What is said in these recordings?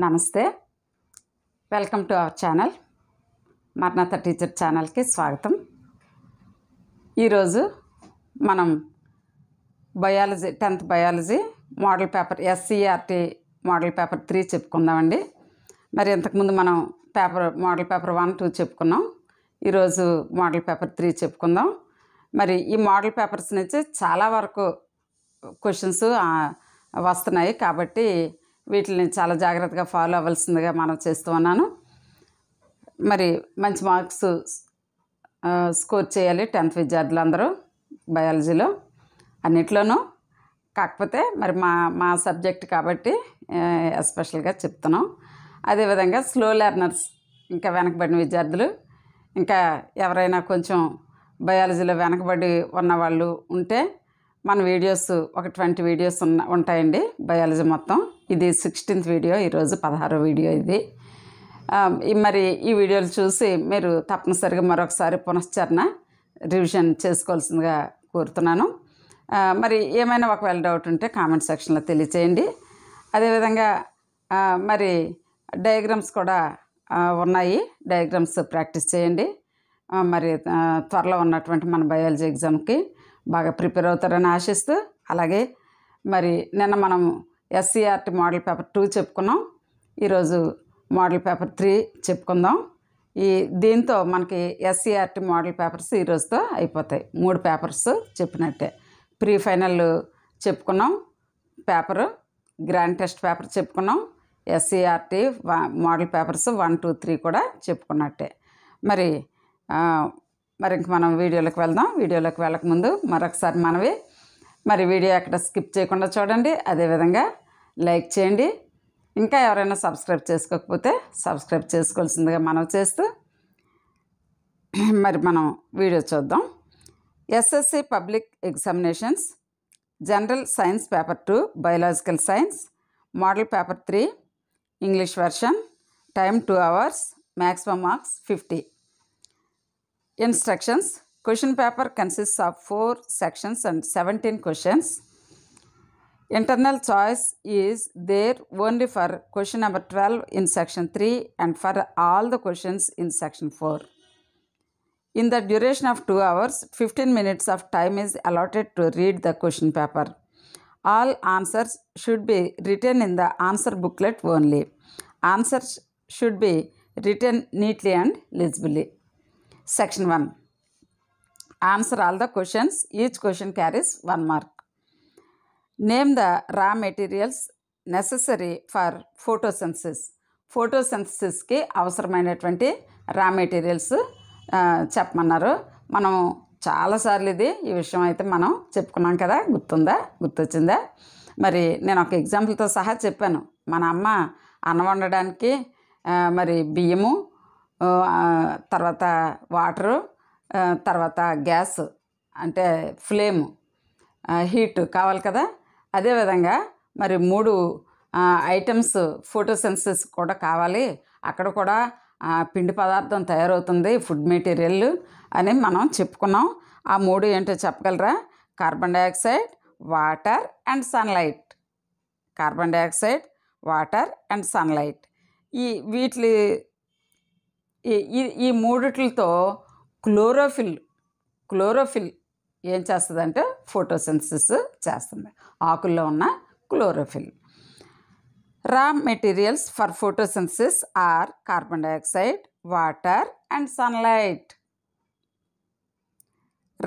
నమస్తే, welcome to our channel. Marnatha teacher ఛానల్కి స్వాగతం. ఈరోజు మనం biology 10th biology model paper SCERT model paper 3 చెప్పుకుందామండి. మరి ఇంతకుముందు మనం మోడల్ పేపర్ 1, 2 చెప్పుకున్నాం. ఈరోజు మోడల్ పేపర్ 3 చెప్పుకుందాం. మరి ఈ మోడల్ పేపర్స్ నుంచి చాలా వరకు క్వశ్చన్స్ వస్తున్నాయి కాబట్టి వీటిని చాలా జాగ్రత్తగా ఫాలో అవ్వాల్సిందిగా మనం చేస్తూ ఉన్నాను. మరి మంచి మార్క్స్ స్కోర్ చేయాలి 10th విద్యార్థులందరూ బయాలజీలో అన్నిట్లోనూ. కాకపోతే మరి మా సబ్జెక్ట్ కాబట్టి ఎస్పెషల్గా చెప్తున్నాం. అదేవిధంగా స్లో లెర్నర్స్, ఇంకా వెనకబడిన విద్యార్థులు, ఇంకా ఎవరైనా కొంచెం బయాలజీలో వెనకబడి ఉన్నవాళ్ళు ఉంటే మన వీడియోస్ ఒక 20 వీడియోస్ ఉంటాయండి బయాలజీ మొత్తం. ఇది 16th వీడియో, ఈరోజు 16వ వీడియో ఇది. మరి ఈ వీడియోలు చూసి మీరు తప్పనిసరిగా మరొకసారి పునశ్చరణ రివిజన్ చేసుకోవాల్సిందిగా కోరుతున్నాను. మరి ఏమైనా ఒకవేళ డౌట్ ఉంటే కామెంట్ సెక్షన్లో తెలియచేయండి. అదేవిధంగా మరి డయాగ్రామ్స్ కూడా ఉన్నాయి, డయాగ్రామ్స్ ప్రాక్టీస్ చేయండి. మరి త్వరలో ఉన్నటువంటి మన బయాలజీ ఎగ్జామ్కి బాగా ప్రిపేర్ అవుతారని ఆశిస్తూ, అలాగే మరి నిన్న మనం SCERT మోడల్ పేపర్ 2 చెప్పుకున్నాం. ఈరోజు మోడల్ పేపర్ 3 చెప్పుకుందాం. దీంతో మనకి SCERT మోడల్ పేపర్స్ ఈరోజుతో అయిపోతాయి. 3 పేపర్స్ చెప్పినట్టే. ప్రీ ఫైనల్ చెప్పుకున్నాం, పేపరు గ్రాండ్ టెస్ట్ పేపర్ చెప్పుకున్నాం, SCERT మోడల్ పేపర్స్ 1, 2, 3 కూడా చెప్పుకున్నట్టే. మరి ఇంక మనం వీడియోలోకి వెళ్దాం. వీడియోలోకి వెళ్ళకముందు మరొకసారి మనవి, మరి వీడియో ఎక్కడ స్కిప్ చేయకుండా చూడండి. అదేవిధంగా లైక్ చేయండి. ఇంకా ఎవరైనా సబ్స్క్రైబ్ చేసుకోకపోతే సబ్స్క్రైబ్ చేసుకోవాల్సిందిగా మనం చేస్తూ మరి మనం వీడియో చూద్దాం. SSC public examinations general science paper 2 biological science model paper 3 English version. Time 2 hours, maximum marks 50. Instructions: question paper consists of 4 sections and 17 questions. Internal choice is there only for question number 12 in section 3 and for all the questions in section 4. In the duration of 2 hours, 15 minutes of time is allotted to read the question paper. All answers should be written in the answer booklet only. Answers should be written neatly and legibly. Section 1. Answer all the questions. Each question carries 1 mark. Name the raw materials necessary for photosynthesis. ఫోటోసింథసిస్కి అవసరమైనటువంటి రా materials చెప్పమన్నారు. మనం చాలాసార్లు ఈ విషయం అయితే మనం చెప్పుకున్నాం కదా, గుర్తొచ్చిందా? మరి నేను ఒక ఎగ్జాంపుల్తో సహా చెప్పాను. మన అమ్మ అన్నం వండడానికి మరి బియ్యము, తర్వాత వాటరు, తర్వాత గ్యాస్ అంటే ఫ్లేమ్ హీట్ కావాలి కదా. అదేవిధంగా మరి 3 ఐటమ్స్ ఫోటోసింథసిస్ కూడా కావాలి. అక్కడ కూడా పిండి పదార్థం తయారవుతుంది, ఫుడ్ మెటీరియల్ అని మనం చెప్పుకున్నాం. ఆ 3 ఏంటో చెప్పగలరా? Carbon dioxide, water and sunlight. Carbon dioxide, water and sunlight. ఈ మూడిటితో క్లోరోఫిల్ ఏం చేస్తుందంటే ఫోటోసింథసిస్ చేస్తుంది. ఆకుల్లో ఉన్న chlorophyll. Raw materials for photosynthesis are carbon dioxide, water and sunlight.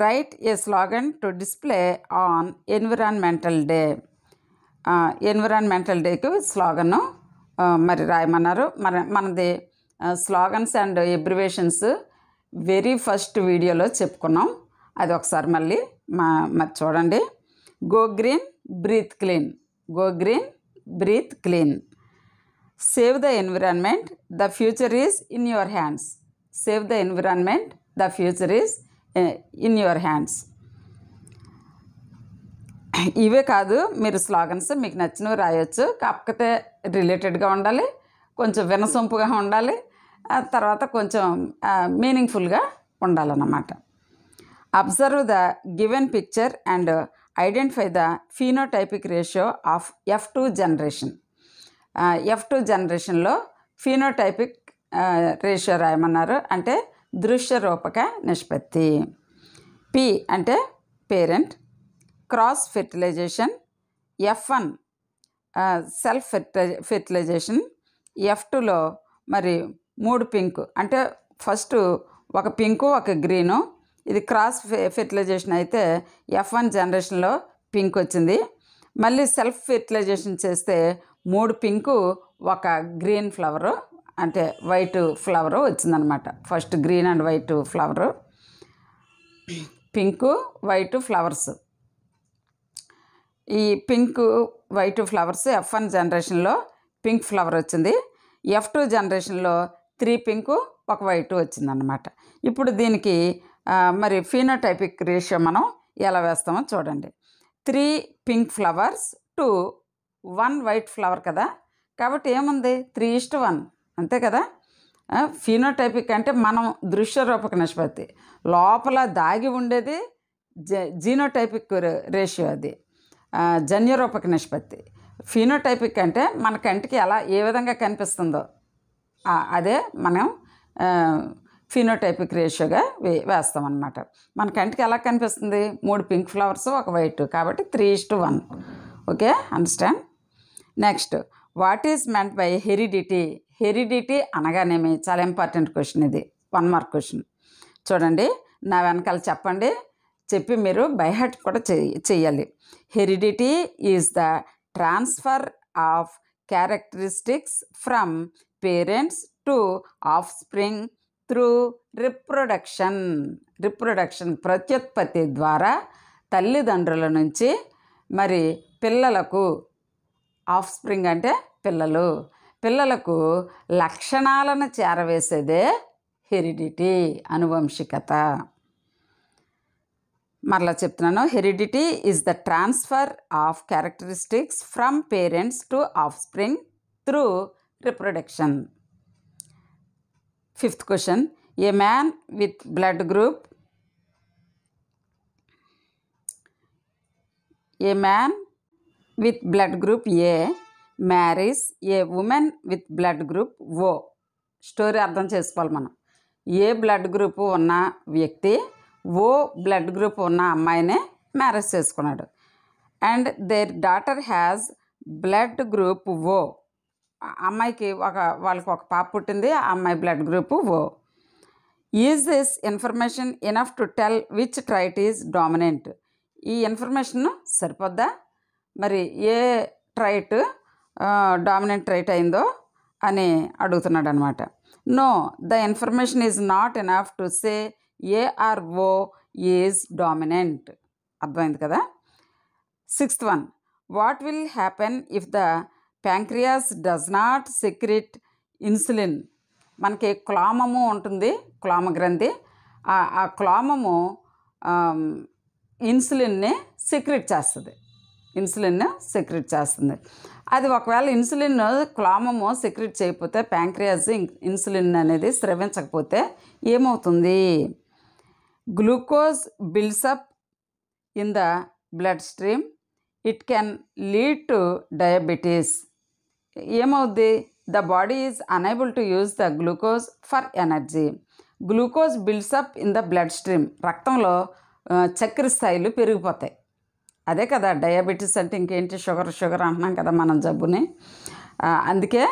Write a slogan to display on environmental day. Environmental డేకి slogan మరి రాయమన్నారు. మనది slogans and abbreviations very first వీడియోలో చెప్పుకున్నాం. అది ఒకసారి మళ్ళీ మరి చూడండి. Go green, breathe clean. Go green, breathe clean. Save the environment, the future is in your hands. Save the environment, the future is in your hands. ఇవే కాదు, మీరు స్లోగన్స్ మీకు నచ్చినవి రాయొచ్చు. కాకపోతే రిలేటెడ్గా ఉండాలి, కొంచెం వినసొంపుగా ఉండాలి, తర్వాత కొంచెం మీనింగ్ఫుల్గా ఉండాలన్నమాట. Observe the given picture and identify the phenotypic ratio of F2 generation. F2 జనరేషన్లో ఫినోటైపిక్ రేషియో రాయమన్నారు, అంటే దృశ్య రూపక నిష్పత్తి. P అంటే parent. Cross fertilization. F1 self fertilization. F2లో మరి 3 పింక్, అంటే ఫస్ట్ ఒక పింకు ఒక గ్రీను. ఇది క్రాస్ ఫెర్టిలైజేషన్ అయితే F1 జనరేషన్లో పింక్ వచ్చింది. మళ్ళీ సెల్ఫ్ ఫెర్టిలైజేషన్ చేస్తే 3 పింకు ఒక గ్రీన్ ఫ్లవరు, అంటే వైట్ ఫ్లవరు వచ్చిందనమాట. First green and white flower, pink white flowers. ఈ పింక్ వైట్ ఫ్లవర్స్ F1 జనరేషన్లో పింక్ ఫ్లవర్ వచ్చింది. F2 జనరేషన్లో 3 పింకు ఒక వైట్ వచ్చిందన్నమాట. ఇప్పుడు దీనికి మరి ఫినోటైపిక్ రేషియో మనం ఎలా వేస్తామో చూడండి. 3 pink flowers to 1 white flower కదా, కాబట్టి ఏముంది 3:1 అంతే కదా. ఫినోటైపిక్ అంటే మనం దృశ్య రూపక నిష్పత్తి, లోపల దాగి ఉండేది జీనోటైపిక్ రేషియో, అది జన్యురూపక నిష్పత్తి. ఫినోటైపిక్ అంటే మన కంటికి ఎలా ఏ విధంగా కనిపిస్తుందో అదే మనం ఫినోటైపిక్ రేషియోగా వేస్తామన్నమాట. మన కంటికి ఎలా కనిపిస్తుంది? 3 పింక్ ఫ్లవర్స్ ఒక వైట్, కాబట్టి 3:1. Okay, understand. Next, what is meant by heredity? Heredity అనగానేమి? చాలా ఇంపార్టెంట్ క్వశ్చన్ ఇది, 1 మార్క్ క్వశ్చన్. చూడండి, నా వెనకాల చెప్పండి, చెప్పి మీరు బైహార్ట్ కూడా చెయ్యాలి. Heredity is the transfer of characteristics from parents to of spring through reproduction ప్రత్యుత్పత్తి ద్వారా తల్లిదండ్రుల నుంచి మరి పిల్లలకు, ఆఫ్ స్ప్రింగ్ అంటే పిల్లలకు లక్షణాలను చేరవేసేదే హెరిడిటీ, అనువంశికత. మరలా చెప్తున్నాను, heredity is the transfer of characteristics from parents to of spring through reproduction. 5th question, A man with blood group A marries A women with blood group oh. Story అర్థం చేసుకోవాలి మనం. ఏ blood group ఉన్న వ్యక్తి ఓ blood group ఉన్న అమ్మాయినే marriage చేసుకున్నాడు. And their daughter has blood group O. అమ్మాయికి వాళ్ళకి ఒక పాప పుట్టింది, ఆ అమ్మాయి blood group O. Is this information enough to tell which trait is dominant? ఈ ఇన్ఫర్మేషన్ సరిపోద్దా? మరి ఏ ట్రైట్ డామినెంట్ ట్రైట్ అయిందో అని అడుగుతున్నాడు అనమాట. No, the information is not enough to say A or O is dominant. అర్థమైంది కదా. 6th one, what will happen if the pancreas does not secrete insulin? మనకి క్లోమము ఉంటుంది, క్లోమ గ్రంథి. ఆ క్లోమము ఇన్సులిన్ని సెక్రెట్ చేస్తుంది. అది ఒకవేళ ఇన్సులిన్ క్లోమము సెక్రెట్ చేయకపోతే, ప్యాంక్రియాస్ ఇన్సులిన్ అనేది స్రవించకపోతే ఏమవుతుంది? Glucose builds up in the blood stream. It can lead to diabetes. ఏమవుద్ది? The body is unable to use the glucose for energy. Glucose builds up in the blood stream. రక్తంలో చక్కెర స్థాయిలు పెరిగిపోతాయి. అదే కదా డయాబెటీస్ అంటే. ఇంకేంటి? షుగర్ అంటున్నాం కదా మనం జబ్బుని, అందుకే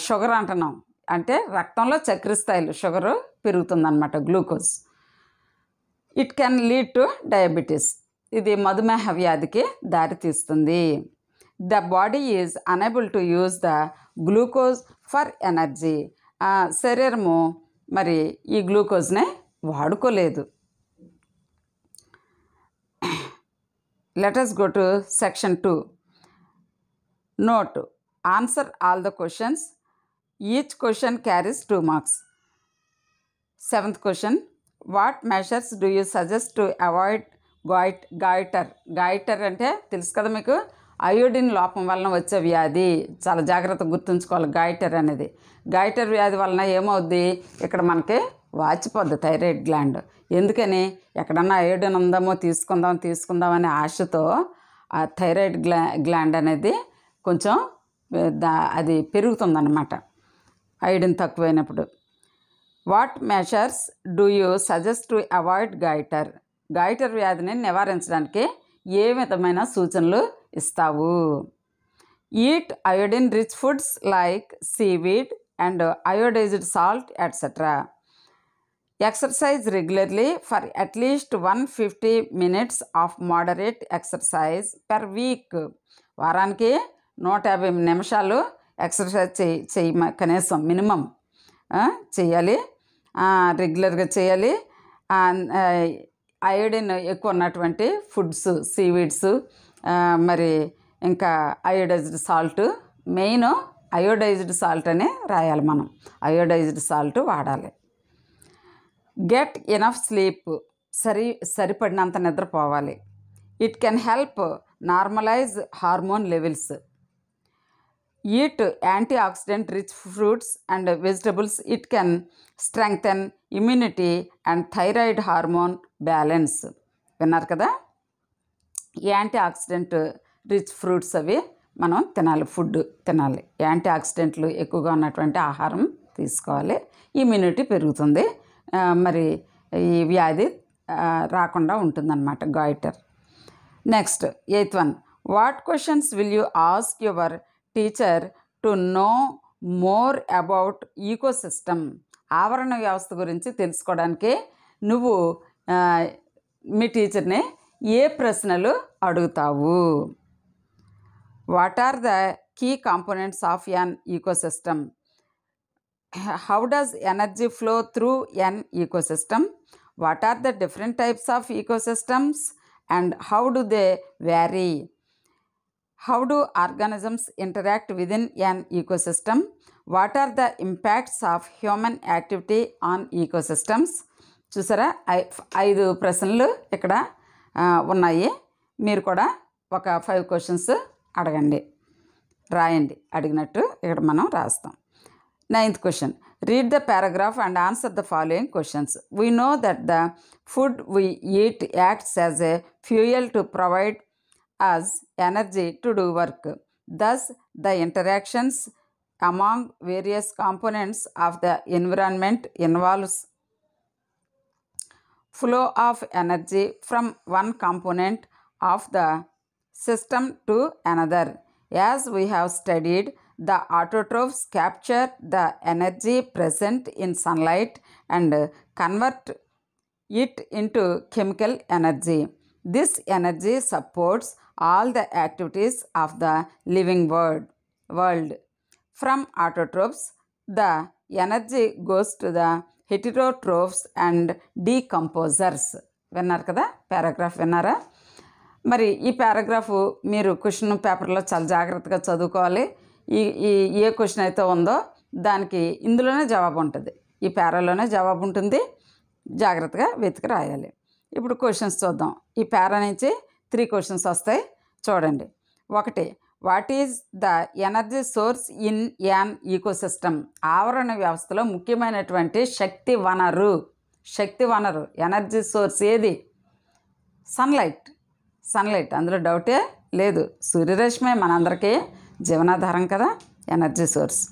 షుగర్ అంటున్నాం. అంటే రక్తంలో చక్కెర స్థాయిలు, షుగరు పెరుగుతుందన్నమాట, glucose. It can lead to diabetes. ఇది మధుమేహ వ్యాధికి దారితీస్తుంది. The body is unable to use the glucose for energy. శరీరము మరి ఈ గ్లూకోజ్ని వాడుకోలేదు. Let us go to section 2. Note, answer all the questions. Each question carries 2 marks. 7th question, what measures do you suggest to avoid goiter? Goiter అంటే తెలుసు కదా మీకు, iodine లోపం వలన వచ్చే వ్యాధి. చాలా జాగ్రత్తగా గుర్తుంచుకోవాలి గాయిటర్ అనేది. గాయిటర్ వ్యాధి వలన ఏమవుద్ది? ఇక్కడ మనకి వాచిపోద్ది థైరాయిడ్ గ్లాండ్. ఎందుకని? ఎక్కడన్నా అయోడిన్ ఉందామో తీసుకుందామని ఆశతో ఆ థైరాయిడ్ గ్లాండ్ అనేది కొంచెం అది పెరుగుతుందన్నమాట అయోడిన్ తక్కువైనప్పుడు. What measures do you suggest to avoid goiter వ్యాధిని నివారించడానికి ఏ విధమైన సూచనలు ఇస్తావు? Eat iodine rich foods like seaweed and iodized salt etcetera. Exercise regularly for at least 150 minutes of moderate exercise per week. వారానికి 150 నిమిషాలు ఎక్సర్సైజ్ చెయ్యి కనీసం మినిమం చేయాలి, రెగ్యులర్గా చేయాలి. అయోడిన్ ఎక్కువ ఉన్నటువంటి ఫుడ్స్, సీవీడ్స్, మరి ఇంకా iodized salt, main iodized salt అనే రాయాలి. మనం అయోడైజ్డ్ సాల్ట్ వాడాలి. గెట్ ఎనఫ్ స్లీప్, సరిపడినంత నిద్రపోవాలి. It can help normalize hormone levels. Eat antioxidant rich fruits and vegetables. It can strengthen immunity and thyroid hormone balance. విన్నారు కదా, anti oxidant rich fruits అవి మనం తినాలి, ఫుడ్ తినాలి. Anti ఆక్సిడెంట్లు ఎక్కువగా ఉన్నటువంటి ఆహారం తీసుకోవాలి. ఇమ్యూనిటీ పెరుగుతుంది, మరి ఈ వ్యాధి రాకుండా ఉంటుందన్నమాట goitre. Next 8th one, what questions will you ask your teacher to know more about ecosystem? ఆవరణ వ్యవస్థ గురించి తెలుసుకోవడానికి నువ్వు మీ టీచర్ని ఏ ప్రశ్నలు అడుగుతావు? What are the key components of an ecosystem? How does energy flow through an ecosystem? What are the different types of ecosystems and how do they vary? How do organisms interact within an ecosystem? What are the impacts of human activity on ecosystems? చూసారా, 5 ప్రశ్నలు ఇక్కడ ఉన్నాయి. మీరు కూడా ఒక 5 questions అడగండి, రాయండి. అడిగినట్టు ఇక్కడ మనం రాస్తాం. 9th question, read the paragraph and answer the following questions. We know that the food we eat acts as a fuel to provide us energy to do work. Thus, the interactions among various components of the environment involves flow of energy from one component of the system to another. As we have studied, the autotrophs capture the energy present in sunlight and convert it into chemical energy. This energy supports all the activities of the living world. From autotrophs, the energy goes to the heterotrophs and decomposers. విన్నారు కదా, paragraph విన్నారా? మరి ఈ paragraph మీరు question పేపర్లో చాలా జాగ్రత్తగా చదువుకోవాలి. ఈ ఏ క్వశ్చన్ అయితే ఉందో దానికి ఇందులోనే జవాబు ఉంటుంది, ఈ పారాలోనే జవాబు ఉంటుంది. జాగ్రత్తగా వెతికి రాయాలి. ఇప్పుడు క్వశ్చన్స్ చూద్దాం. ఈ పారా నుంచి 3 questions వస్తాయి, చూడండి. 1, what is the energy source in an ecosystem? ఆవరణ వ్యవస్థలో ముఖ్యమైనటువంటి శక్తి వనరు ఎనర్జీ సోర్స్ ఏది? సన్లైట్, అందులో డౌటే లేదు. సూర్యరశ్మి మనందరికీ జీవనాధారం కదా, energy source.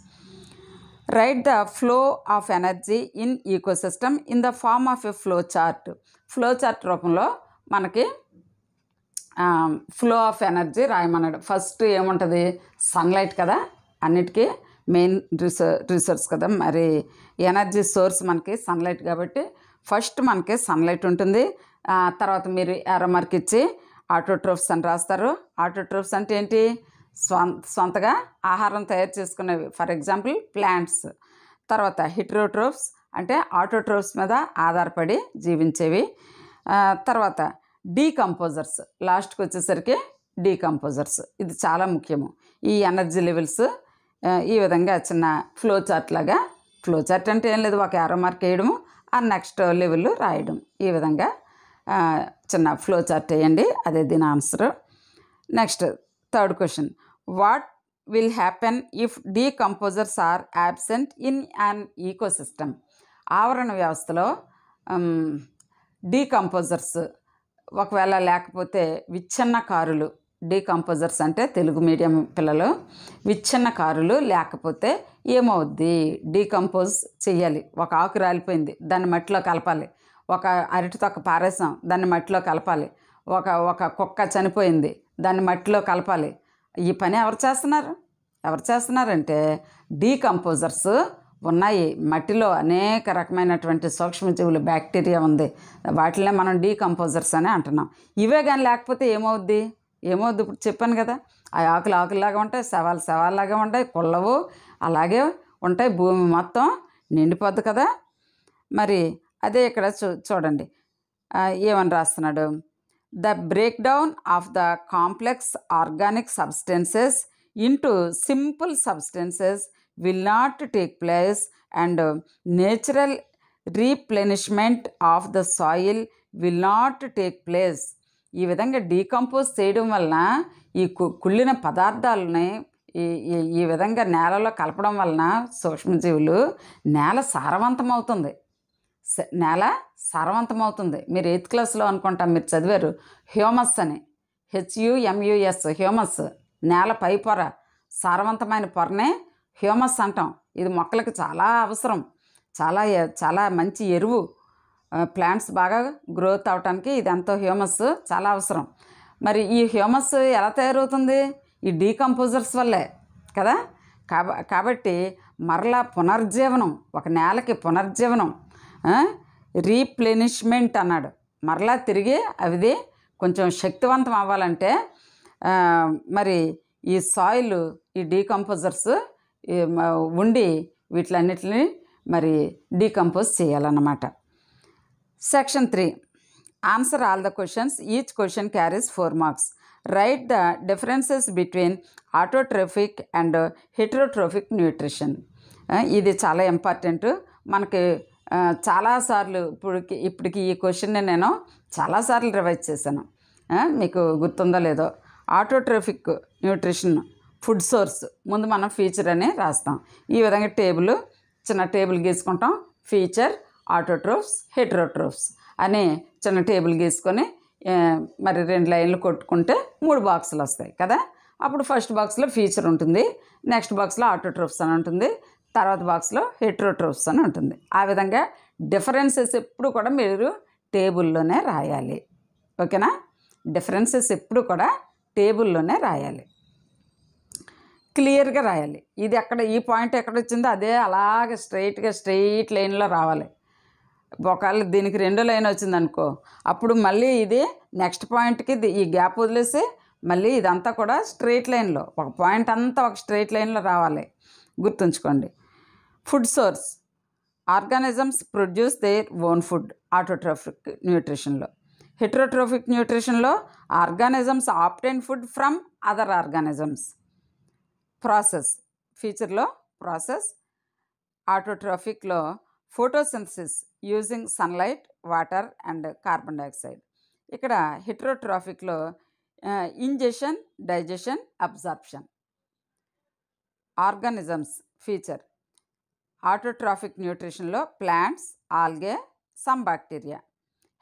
Write the flow of energy in ecosystem in the form of a flow chart రూపంలో మనకి ఫ్లో ఆఫ్ ఎనర్జీ రాయమన్నాడు. ఫస్ట్ ఏముంటుంది? సన్లైట్ కదా, అన్నిటికీ మెయిన్ రిసోర్స్ కదా. మరి ఎనర్జీ సోర్స్ మనకి సన్లైట్ కాబట్టి ఫస్ట్ మనకి సన్లైట్ ఉంటుంది. తర్వాత మీరు ఎర్ర మార్క్ ఇచ్చి ఆటోట్రోఫ్స్ అని రాస్తారు. ఆటోట్రోఫ్స్ అంటే ఏంటి? సొంతగా ఆహారం తయారు చేసుకునేవి, ఫర్ ఎగ్జాంపుల్ ప్లాంట్స్. తర్వాత హెటెరోట్రోఫ్స్ అంటే ఆటోట్రోఫ్స్ మీద ఆధారపడి జీవించేవి. తర్వాత డీకంపోజర్స్, లాస్ట్కి వచ్చేసరికి డీకంపోజర్స్. ఇది చాలా ముఖ్యము. ఈ ఎనర్జీ లెవెల్స్ ఈ విధంగా చిన్న ఫ్లో చార్ట్ లాగా. ఫ్లో చార్ట్ అంటే ఏం లేదు, ఒక యారో మార్క్ వేయడము, ఆ నెక్స్ట్ లెవెల్ రాయడం. ఈ విధంగా చిన్న ఫ్లో చార్ట్ వేయండి, అదే దీని answer. Next 3rd question, what will happen if decomposers are absent in an ecosystem? ఆవరణ వ్యవస్థలో డీకంపోజర్స్ ఒకవేళ లేకపోతే, విచ్ఛిన్నకారులు డీకంపోజర్స్ అంటే తెలుగు మీడియం పిల్లలు విచ్ఛిన్నకారులు లేకపోతే ఏమవుద్ది? డీకంపోజ్ చెయ్యాలి. ఒక ఆకు రాలిపోయింది, దాన్ని మట్టిలో కలపాలి. ఒక అరటి తొక్క పారేసాం, దాన్ని మట్టిలో కలపాలి. ఒక ఒక కుక్క చనిపోయింది, దాన్ని మట్టిలో కలపాలి. ఈ పని ఎవరు చేస్తున్నారు? ఎవరు చేస్తున్నారంటే డీకంపోజర్స్ ఉన్నాయి. మట్టిలో అనేక రకమైనటువంటి సూక్ష్మజీవులు, బ్యాక్టీరియా ఉంది, వాటినే మనం డీకంపోజర్స్ అని అంటున్నాం. ఇవే కానీ లేకపోతే ఏమవుద్ది? ఇప్పుడు చెప్పాను కదా, ఆ ఆకులు ఆకుల్లాగా ఉంటాయి, శవాల్లాగా ఉంటాయి, కుళ్ళవు, అలాగే ఉంటాయి, భూమి మొత్తం నిండిపోద్ది కదా. మరి అదే ఇక్కడ చూడండి ఏమని రాస్తున్నాడు. The break down of the complex organic substances into simple substances will not take place and natural replenishment of the soil will not take place. ఈ విధంగా డీకంపోజ్ చేయడం వలన ఈ కుళ్ళిన పదార్థాలని ఈ విధంగా నేలలో కలపడం వలన సూక్ష్మజీవులు నేల సారవంతమవుతుంది. మీరు 8th క్లాస్లో అనుకుంటా మీరు చదివారు హ్యూమస్ అని, HUMUS, హ్యూమస్. నేల పై పొర, సారవంతమైన పొరనే హ్యూమస్ అంటాం. ఇది మొక్కలకు చాలా అవసరం, చాలా మంచి ఎరువు. ప్లాంట్స్ బాగా గ్రోత్ అవడానికి ఇది ఎంతో హ్యూమస్ చాలా అవసరం. మరి ఈ హ్యూమస్ ఎలా తయారవుతుంది? ఈ డీకంపోజర్స్ వల్లే కదా. కాబట్టి మరలా పునర్జీవనం, ఒక నేలకి పునర్జీవనం, రీప్లెనిష్మెంట్ అన్నాడు. మరలా తిరిగి అవిది కొంచెం శక్తివంతం అవ్వాలంటే మరి ఈ సాయిల్, ఈ డీకంపోజర్స్ ఉండి వీటిలన్నిటిని మరి డీకంపోజ్ చేయాలన్నమాట. Section 3, answer all the questions. Each question carries 4 marks. Right the differences between autotrophic and heterotrophic nutrition. ఇది చాలా ఇంపార్టెంట్ మనకి. చాలాసార్లు ఇప్పటికి ఈ క్వశ్చన్ని నేను చాలాసార్లు రివైజ్ చేశాను. మీకు గుర్తుందో లేదో. ఆటోట్రోఫిక్ న్యూట్రిషన్ ఫుడ్ సోర్స్ ముందు మనం ఫీచర్ అని రాస్తాం. ఈ విధంగా చిన్న టేబుల్ గీసుకుంటాం. ఫీచర్, ఆటోట్రోఫ్స్, హెటరోట్రోఫ్స్ అని చిన్న టేబుల్ గీసుకొని మరి 2 లైన్లు కొట్టుకుంటే 3 బాక్సులు వస్తాయి కదా. అప్పుడు ఫస్ట్ బాక్స్లో ఫీచర్ ఉంటుంది, నెక్స్ట్ బాక్స్లో ఆటోట్రోఫ్స్ అని ఉంటుంది, తర్వాత బాక్స్లో హెటరోట్రోఫ్స్ అని ఉంటుంది. ఆ విధంగా డిఫరెన్సెస్ ఎప్పుడు కూడా మీరు టేబుల్లోనే రాయాలి. ఓకేనా? డిఫరెన్సెస్ ఎప్పుడు కూడా టేబుల్లోనే రాయాలి, క్లియర్గా రాయాలి. ఇది ఈ పాయింట్ ఎక్కడ వచ్చిందో అదే అలాగే స్ట్రైట్ లైన్లో రావాలి. ఒకవేళ దీనికి 2 లైన్ వచ్చిందనుకో, అప్పుడు మళ్ళీ ఇది నెక్స్ట్ పాయింట్కి ఈ గ్యాప్ వదిలేసి మళ్ళీ ఇదంతా కూడా స్ట్రైట్ లైన్లో, ఒక పాయింట్ అంతా ఒక స్ట్రైట్ లైన్లో రావాలి. గుర్తుంచుకోండి. Food source, organisms produce their own food autotrophic న్యూట్రిషన్లో. హెటరోట్రోఫిక్ న్యూట్రిషన్లో organisms obtain food from other organisms. Process, ఫీచర్లో ప్రాసెస్. ఆటోట్రోఫిక్లో photosynthesis using sunlight, water and carbon dioxide. ఇక్కడ హెటరోట్రోఫిక్లో ingestion, digestion, absorption. Organisms feature. Autotrophic న్యూట్రిషన్లో plants, algae, some bacteria.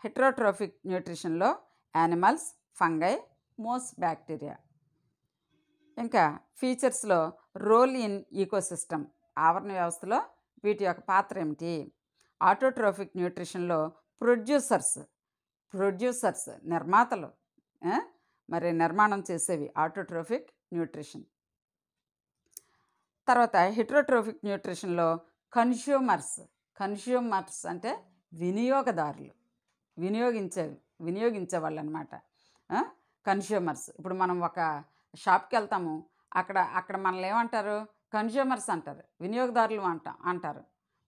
Heterotrophic న్యూట్రిషన్లో animals, fungi, most bacteria. ఇంకా ఫీచర్స్లో role in ecosystem, ఆవరణ వ్యవస్థలో వీటి యొక్క పాత్ర ఏమిటి? ఆటోట్రోఫిక్ న్యూట్రిషన్లో ప్రొడ్యూసర్స్ నిర్మాతలు, మరి నిర్మాణం చేసేవి ఆటోట్రోఫిక్ న్యూట్రిషన్. తర్వాత హెటరోట్రోఫిక్ న్యూట్రిషన్లో కన్స్యూమర్స్ అంటే వినియోగదారులు, వినియోగించేవాళ్ళు అనమాట. కన్స్యూమర్స్. ఇప్పుడు మనం ఒక షాప్కి వెళ్తాము, అక్కడ మనల్ని ఏమంటారు? కన్స్యూమర్స్ అంటారు, వినియోగదారులు అంటారు.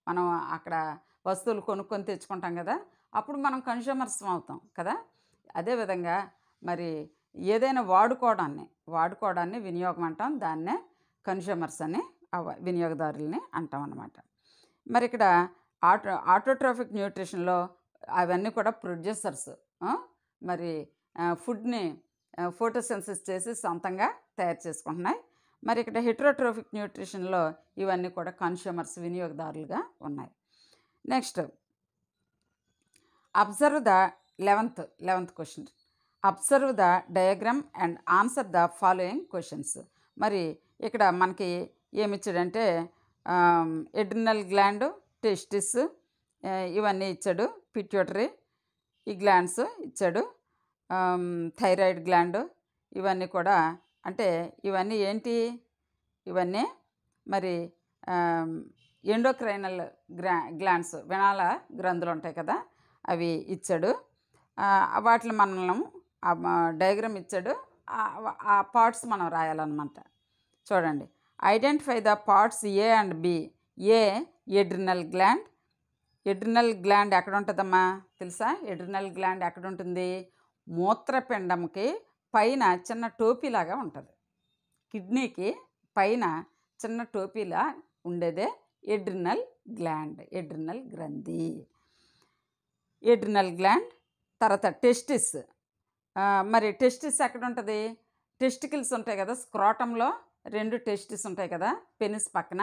మనం అక్కడ వస్తువులు కొనుక్కొని తెచ్చుకుంటాం కదా, అప్పుడు మనం కన్స్యూమర్స్ అవుతాం కదా. అదేవిధంగా మరి ఏదైనా వాడుకోవడాన్ని వినియోగం అంటాం, దాన్నే కన్స్యూమర్స్ అని వినియోగదారుల్ని అంటాం అన్నమాట. మరి ఇక్కడ ఆటోట్రోఫిక్ న్యూట్రిషన్లో అవన్నీ కూడా ప్రొడ్యూసర్స్ మరి ఫుడ్ని ఫోటోసింథసిస్ చేసి సొంతంగా తయారు చేసుకుంటున్నాయి. మరి ఇక్కడ హెటరోట్రోఫిక్ న్యూట్రిషన్లో ఇవన్నీ కూడా కన్స్యూమర్స్, వినియోగదారులుగా ఉన్నాయి. Next observe the 11th question. Observe the diagram and answer the following questions. మరి ఇక్కడ మనకి ఏమిచ్చాడంటే ఎడ్రినల్ గ్లాండ్, టెస్టిస్ ఇవన్నీ ఇచ్చాడు. పిట్యూటరీ ఈ గ్లాండ్స్ ఇచ్చాడు. థైరాయిడ్ గ్లాండ్ ఇవన్నీ కూడా, అంటే ఇవన్నీ ఏంటి, ఇవన్నీ మరి ఎండోక్రైనల్ గ్లాండ్స్, వినాల గ్రంథులు ఉంటాయి కదా, అవి ఇచ్చాడు. వాటిని మనం డయాగ్రామ్ ఇచ్చాడు, ఆ పార్ట్స్ మనం రాయాలన్నమాట. చూడండి, identify the parts A and B. A adrenal gland. Adrenal gland ఎక్కడ ఉంటుందమ్మా తెలుసా? ఎడ్రినల్ గ్లాండ్ ఎక్కడ ఉంటుంది? మూత్రపిండంకి పైన చిన్న టోపీలాగా ఉంటుంది. కిడ్నీకి పైన చిన్న టోపీలా ఉండేదే ఎడ్రినల్ గ్లాండ్, ఎడ్రినల్ గ్రంథి. Adrenal gland. తర్వాత టెస్టిస్. మరి టెస్టిస్ ఎక్కడ ఉంటుంది? టెస్టికల్స్ ఉంటాయి కదా, స్క్రోటంలో 2 టెస్టిస్ ఉంటాయి కదా పెనిస్ పక్కన.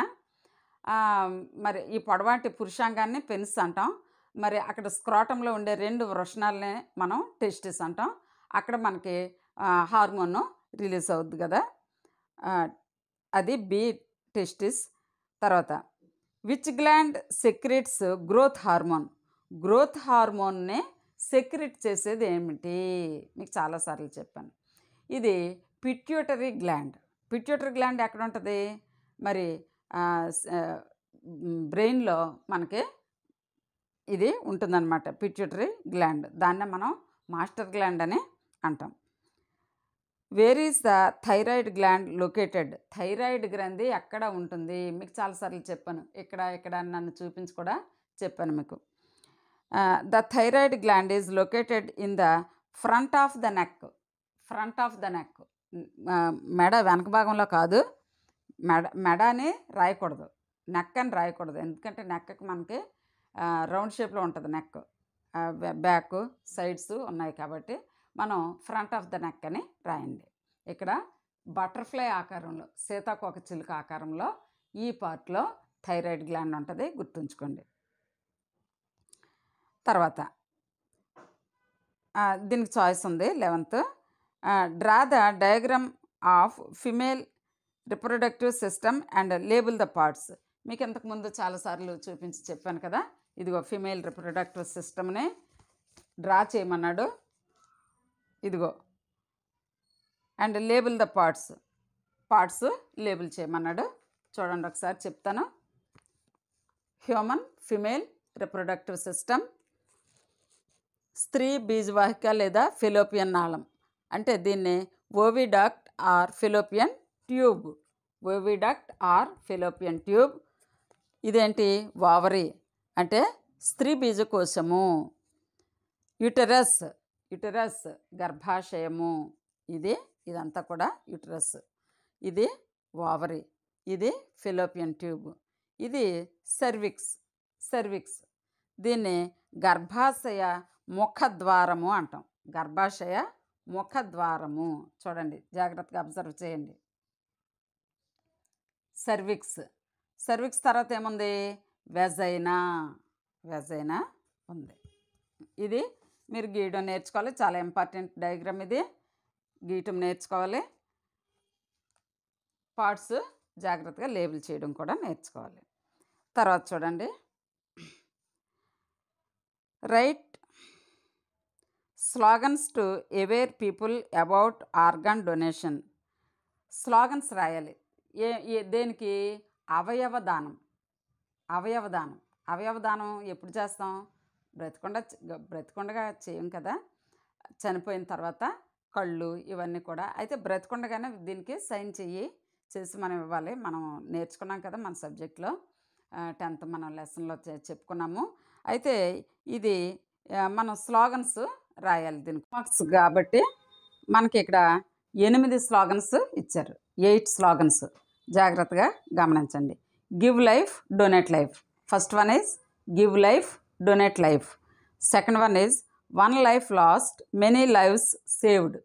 మరి ఈ పొడవాటి పురుషాంగాన్ని పెనిస్ అంటాం. మరి అక్కడ స్క్రోటంలో ఉండే 2 వృషణాలనే మనం టెస్టిస్ అంటాం. అక్కడ మనకి హార్మోన్ రిలీజ్ అవుద్ది కదా, అది బి టెస్టిస్. తర్వాత which gland secretes growth hormone. Growth హార్మోన్నే సెక్రెట్ చేసేది ఏమిటి? మీకు చాలాసార్లు చెప్పాను. ఇది పిట్యూటరీ గ్లాండ్. పిట్యూటరీ గ్లాండ్ ఎక్కడ ఉంటుంది? మరి బ్రెయిన్లో మనకి ఇది ఉంటుందన్నమాట, పిట్యూటరీ గ్లాండ్. దాన్నే మనం మాస్టర్ గ్లాండ్ అని అంటాం. Where is the thyroid gland located. Thyroid గ్రంథి ఎక్కడ ఉంటుంది? మీకు చాలాసార్లు చెప్పాను, ఇక్కడ నన్ను చూపించి కూడా చెప్పాను మీకు. The thyroid gland is located in the front of the neck. Front of the neck, మెడ వెనక భాగంలో కాదు. మెడ అని రాయకూడదు, నెక్ అని రాయకూడదు. ఎందుకంటే నెక్కి మనకి రౌండ్ షేప్లో ఉంటుంది నెక్, బ్యాక్ సైడ్స్ ఉన్నాయి కాబట్టి మనం ఫ్రంట్ ఆఫ్ ద నెక్ అని రాయండి. ఇక్కడ బటర్ఫ్లై ఆకారంలో, సీతాకోక చిలుక ఆకారంలో ఈ పార్ట్లో థైరాయిడ్ గ్లాండ్ ఉంటుంది, గుర్తుంచుకోండి. తర్వాత దీనికి చాయిస్ ఉంది 11th. Draw the diagram of female reproductive system and label the parts. మీకు ఇంతకుముందు చాలాసార్లు చూపించి చెప్పాను కదా, ఇదిగో ఫిమేల్ రిప్రొడక్టివ్ సిస్టమ్ని డ్రా చేయమన్నాడు, ఇదిగో. And label the parts label చేయమన్నాడు. చూడండి ఒకసారి చెప్తాను. Human female reproductive system. స్త్రీ బీజవాహిక లేదా ఫెలోపియన్ నాళం, అంటే దీన్ని oviduct or fallopian tube. Oviduct or fallopian tube. ఇదేంటి? వావరీ, అంటే స్త్రీ బీజకోశము. యుటరస్ గర్భాశయము. ఇదంతా కూడా యుటరస్. ఇది వావరీ, ఇది ఫెలోపియన్ ట్యూబ్. ఇది సెర్విక్స్. దీన్ని గర్భాశయ ముఖద్వారము అంటాం. గర్భాశయ ముఖద్వారము. చూడండి, జాగ్రత్తగా అబ్జర్వ్ చేయండి. సర్విక్స్ తర్వాత ఏముంది? వెజైనా ఉంది. ఇది మీరు గీయడం నేర్చుకోవాలి, చాలా ఇంపార్టెంట్ డయాగ్రామ్ ఇది. గీయటం నేర్చుకోవాలి, పార్ట్స్ జాగ్రత్తగా లేబుల్ చేయడం కూడా నేర్చుకోవాలి. తర్వాత చూడండి, right slogans to aware people about organ donation. Slogans రాయాలి. దేనికి? అవయవదానం ఎప్పుడు చేస్తాం? బ్రతికొండగా చేయం కదా, చనిపోయిన తర్వాత కళ్ళు ఇవన్నీ కూడా. అయితే బ్రతికొండగానే దీనికి సైన్ చేసి మనం ఇవ్వాలి. మనం నేర్చుకున్నాం కదా మన సబ్జెక్ట్లో, 10th మనం లెసన్లో చెప్పుకున్నాము. అయితే ఇది మనం స్లోగన్స్ రాయాలి దీనికి మార్క్స్ కాబట్టి. మనకి ఇక్కడ 8 స్లోగన్స్ ఇచ్చారు, 8 స్లోగన్స్. జాగ్రత్తగా గమనించండి. Give life, donate life. First one is give life, donate life. Second one is one life lost, many lives saved.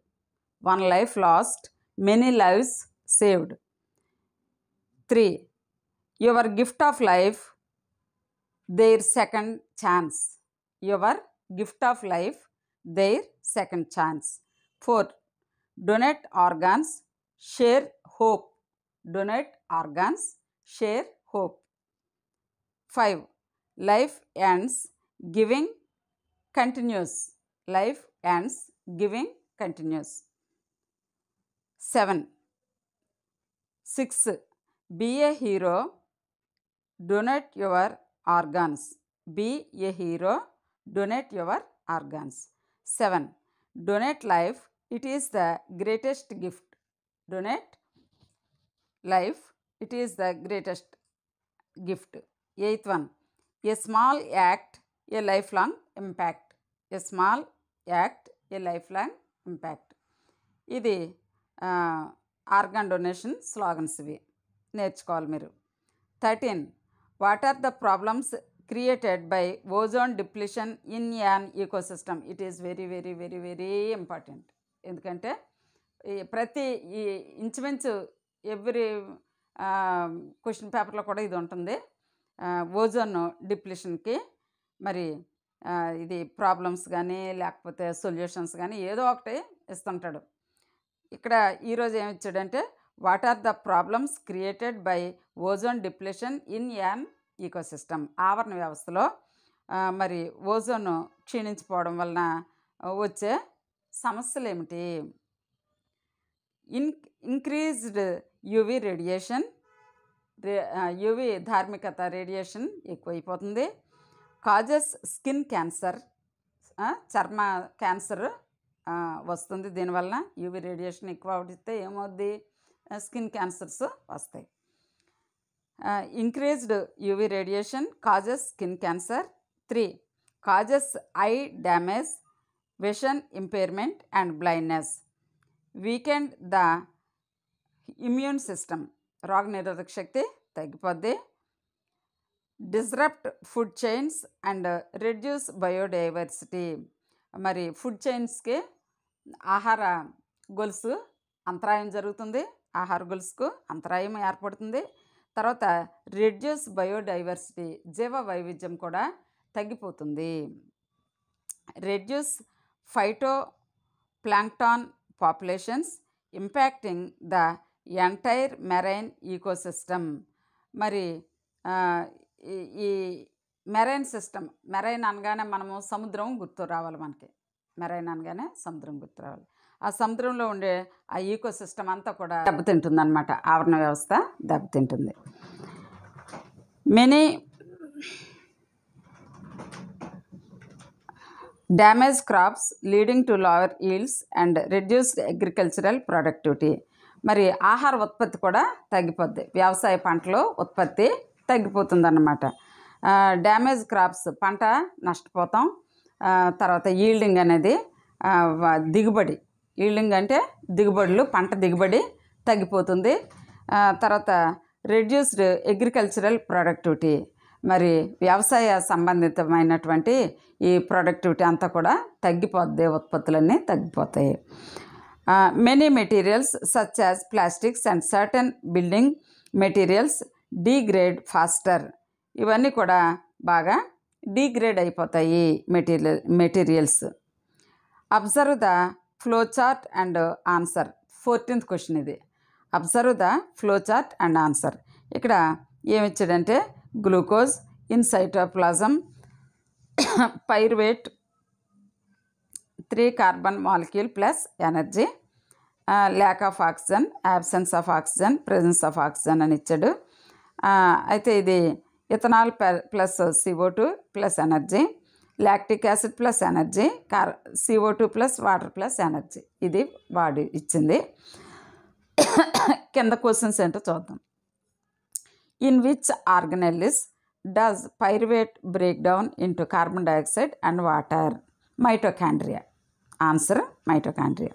One life lost, many lives saved. 3 your gift of life, their second chance. Your gift of life, their second chance. 4. Donate organs, share hope. Donate organs, share hope. 5. Life ends, giving continues. Life ends, giving continues. 7. 6. Be a hero, donate your organs. Be a hero, donate your organs. 7. Donate life, it is the greatest gift. Donate life, it is the greatest gift. 8th one, a small act, a lifelong impact. A small act, a lifelong impact. ఇది organ donation slogans ఇవి నేర్చుకోవాలి మీరు. 13. What are the problems created by ozone depletion in an ecosystem. It is very very very very important. ఎందుకంటే ప్రతి ఈ ఇంచుమించు every question పేపర్లో కూడా ఇది ఉంటుంది. ఓజోన్ డిప్లిషన్కి మరి ఇది ప్రాబ్లమ్స్ కానీ లేకపోతే సొల్యూషన్స్ కానీ ఏదో ఒకటి ఇస్తుంటాడు. ఇక్కడ ఈరోజు ఏమి ఇచ్చాడంటే what are the problems created by ozone depletion in an ecosystem. ఆవరణ వ్యవస్థలో మరి ఓజోన్ క్షీణించిపోవడం వలన వచ్చే సమస్యలు ఏమిటి? ఇంక్రీజ్డ్ యూవీ రేడియేషన్, యూవీ ధార్మికత రేడియేషన్ ఎక్కువైపోతుంది. కాజెస్ స్కిన్ క్యాన్సర్, చర్మ క్యాన్సర్ వస్తుంది దీనివల్ల. యూవీ రేడియేషన్ ఎక్కువ అవుతే ఏమవుద్ది? స్కిన్ క్యాన్సర్స్ వస్తాయి. Increased UV radiation causes skin cancer. 3. Causes eye damage, vision impairment and blindness. Weakened the immune system, రోగనిరోధక శక్తి తగ్గిపోద్ది. Disrupt food chains and reduce biodiversity. మరి ఫుడ్ చైన్స్కి ఆహార గొలుసు అంతరాయం జరుగుతుంది, ఆహార గొలుసుకు అంతరాయం ఏర్పడుతుంది. తర్వాత రెడ్యూస్ బయోడైవర్సిటీ, జీవ వైవిధ్యం కూడా తగ్గిపోతుంది. Reduce phyto plankton populations impacting the entire marine ecosystem. మరి ఈ మెరైన్ సిస్టమ్, మెరైన్ అనగానే మనము సముద్రం గుర్తు రావాలి మనకి. మెరైన్ అనగానే సముద్రం గుర్తు రావాలి. ఆ సముద్రంలో ఉండే ఆ ఈకో సిస్టమ్ అంతా కూడా దెబ్బతింటుంది అన్నమాట. ఆవరణ వ్యవస్థ దెబ్బతింటుంది. Many damage crops leading to lower yields and reduced agricultural productivity. మరి ఆహార ఉత్పత్తి కూడా తగ్గిపోద్ది, వ్యవసాయ పంటలో ఉత్పత్తి తగ్గిపోతుందన్నమాట. డ్యామేజ్ క్రాప్స్, పంట నష్టపోతాం. తర్వాత ఈల్డింగ్ అనేది దిగుబడి, ఈల్డింగ్ అంటే దిగుబడులు, పంట దిగుబడి తగ్గిపోతుంది. తర్వాత రెడ్యూస్డ్ అగ్రికల్చరల్ ప్రొడక్టివిటీ, మరి వ్యవసాయ సంబంధితమైనటువంటి ఈ ప్రొడక్టివిటీ అంతా కూడా తగ్గిపోద్ది, ఉత్పత్తులన్నీ తగ్గిపోతాయి. Many materials such as plastics and certain building materials degrade faster. ఇవన్నీ కూడా బాగా డీగ్రేడ్ అయిపోతాయి materials. Observe the flow chart and answer. 14th question ఇది. Observe the flow chart and answer. ఇక్కడ ఏమిచ్చాడంటే glucose in cytoplasm, pyruvate 3 carbon molecule plus energy, lack of oxygen, absence of oxygen, presence of oxygen అని ఇచ్చాడు. అయితే ఇది ethanol plus CO2 plus energy, lactic acid plus energy, CO2 plus water plus energy. ఇది వాడి ఇచ్చింది. కింద questions ఏంటో చూద్దాం. In which organelles does pyruvate break down into carbon dioxide and water? Mitochondria. Answer mitochondria.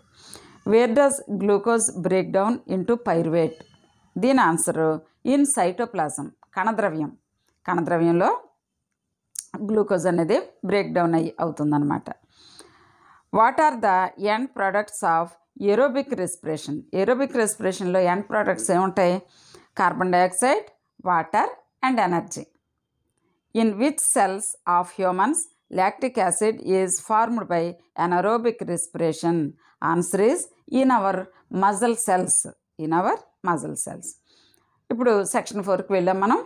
Where does glucose break down into pyruvate? దీని answer in cytoplasm, కణద్రవ్యం. కణద్రవ్యంలో glucose అనేది బ్రేక్ డౌన్ అవుతుందన్నమాట. What are the end products of aerobic respiration? Aerobic రెస్పిరేషన్లో end products ఏముంటాయి? Carbon dioxide, water and energy. In which cells of humans lactic acid is formed by anaerobic respiration? Answer is in our muscle cells. In our muscle cells. ఇప్పుడు section 4కి వెళ్ళాం మనం.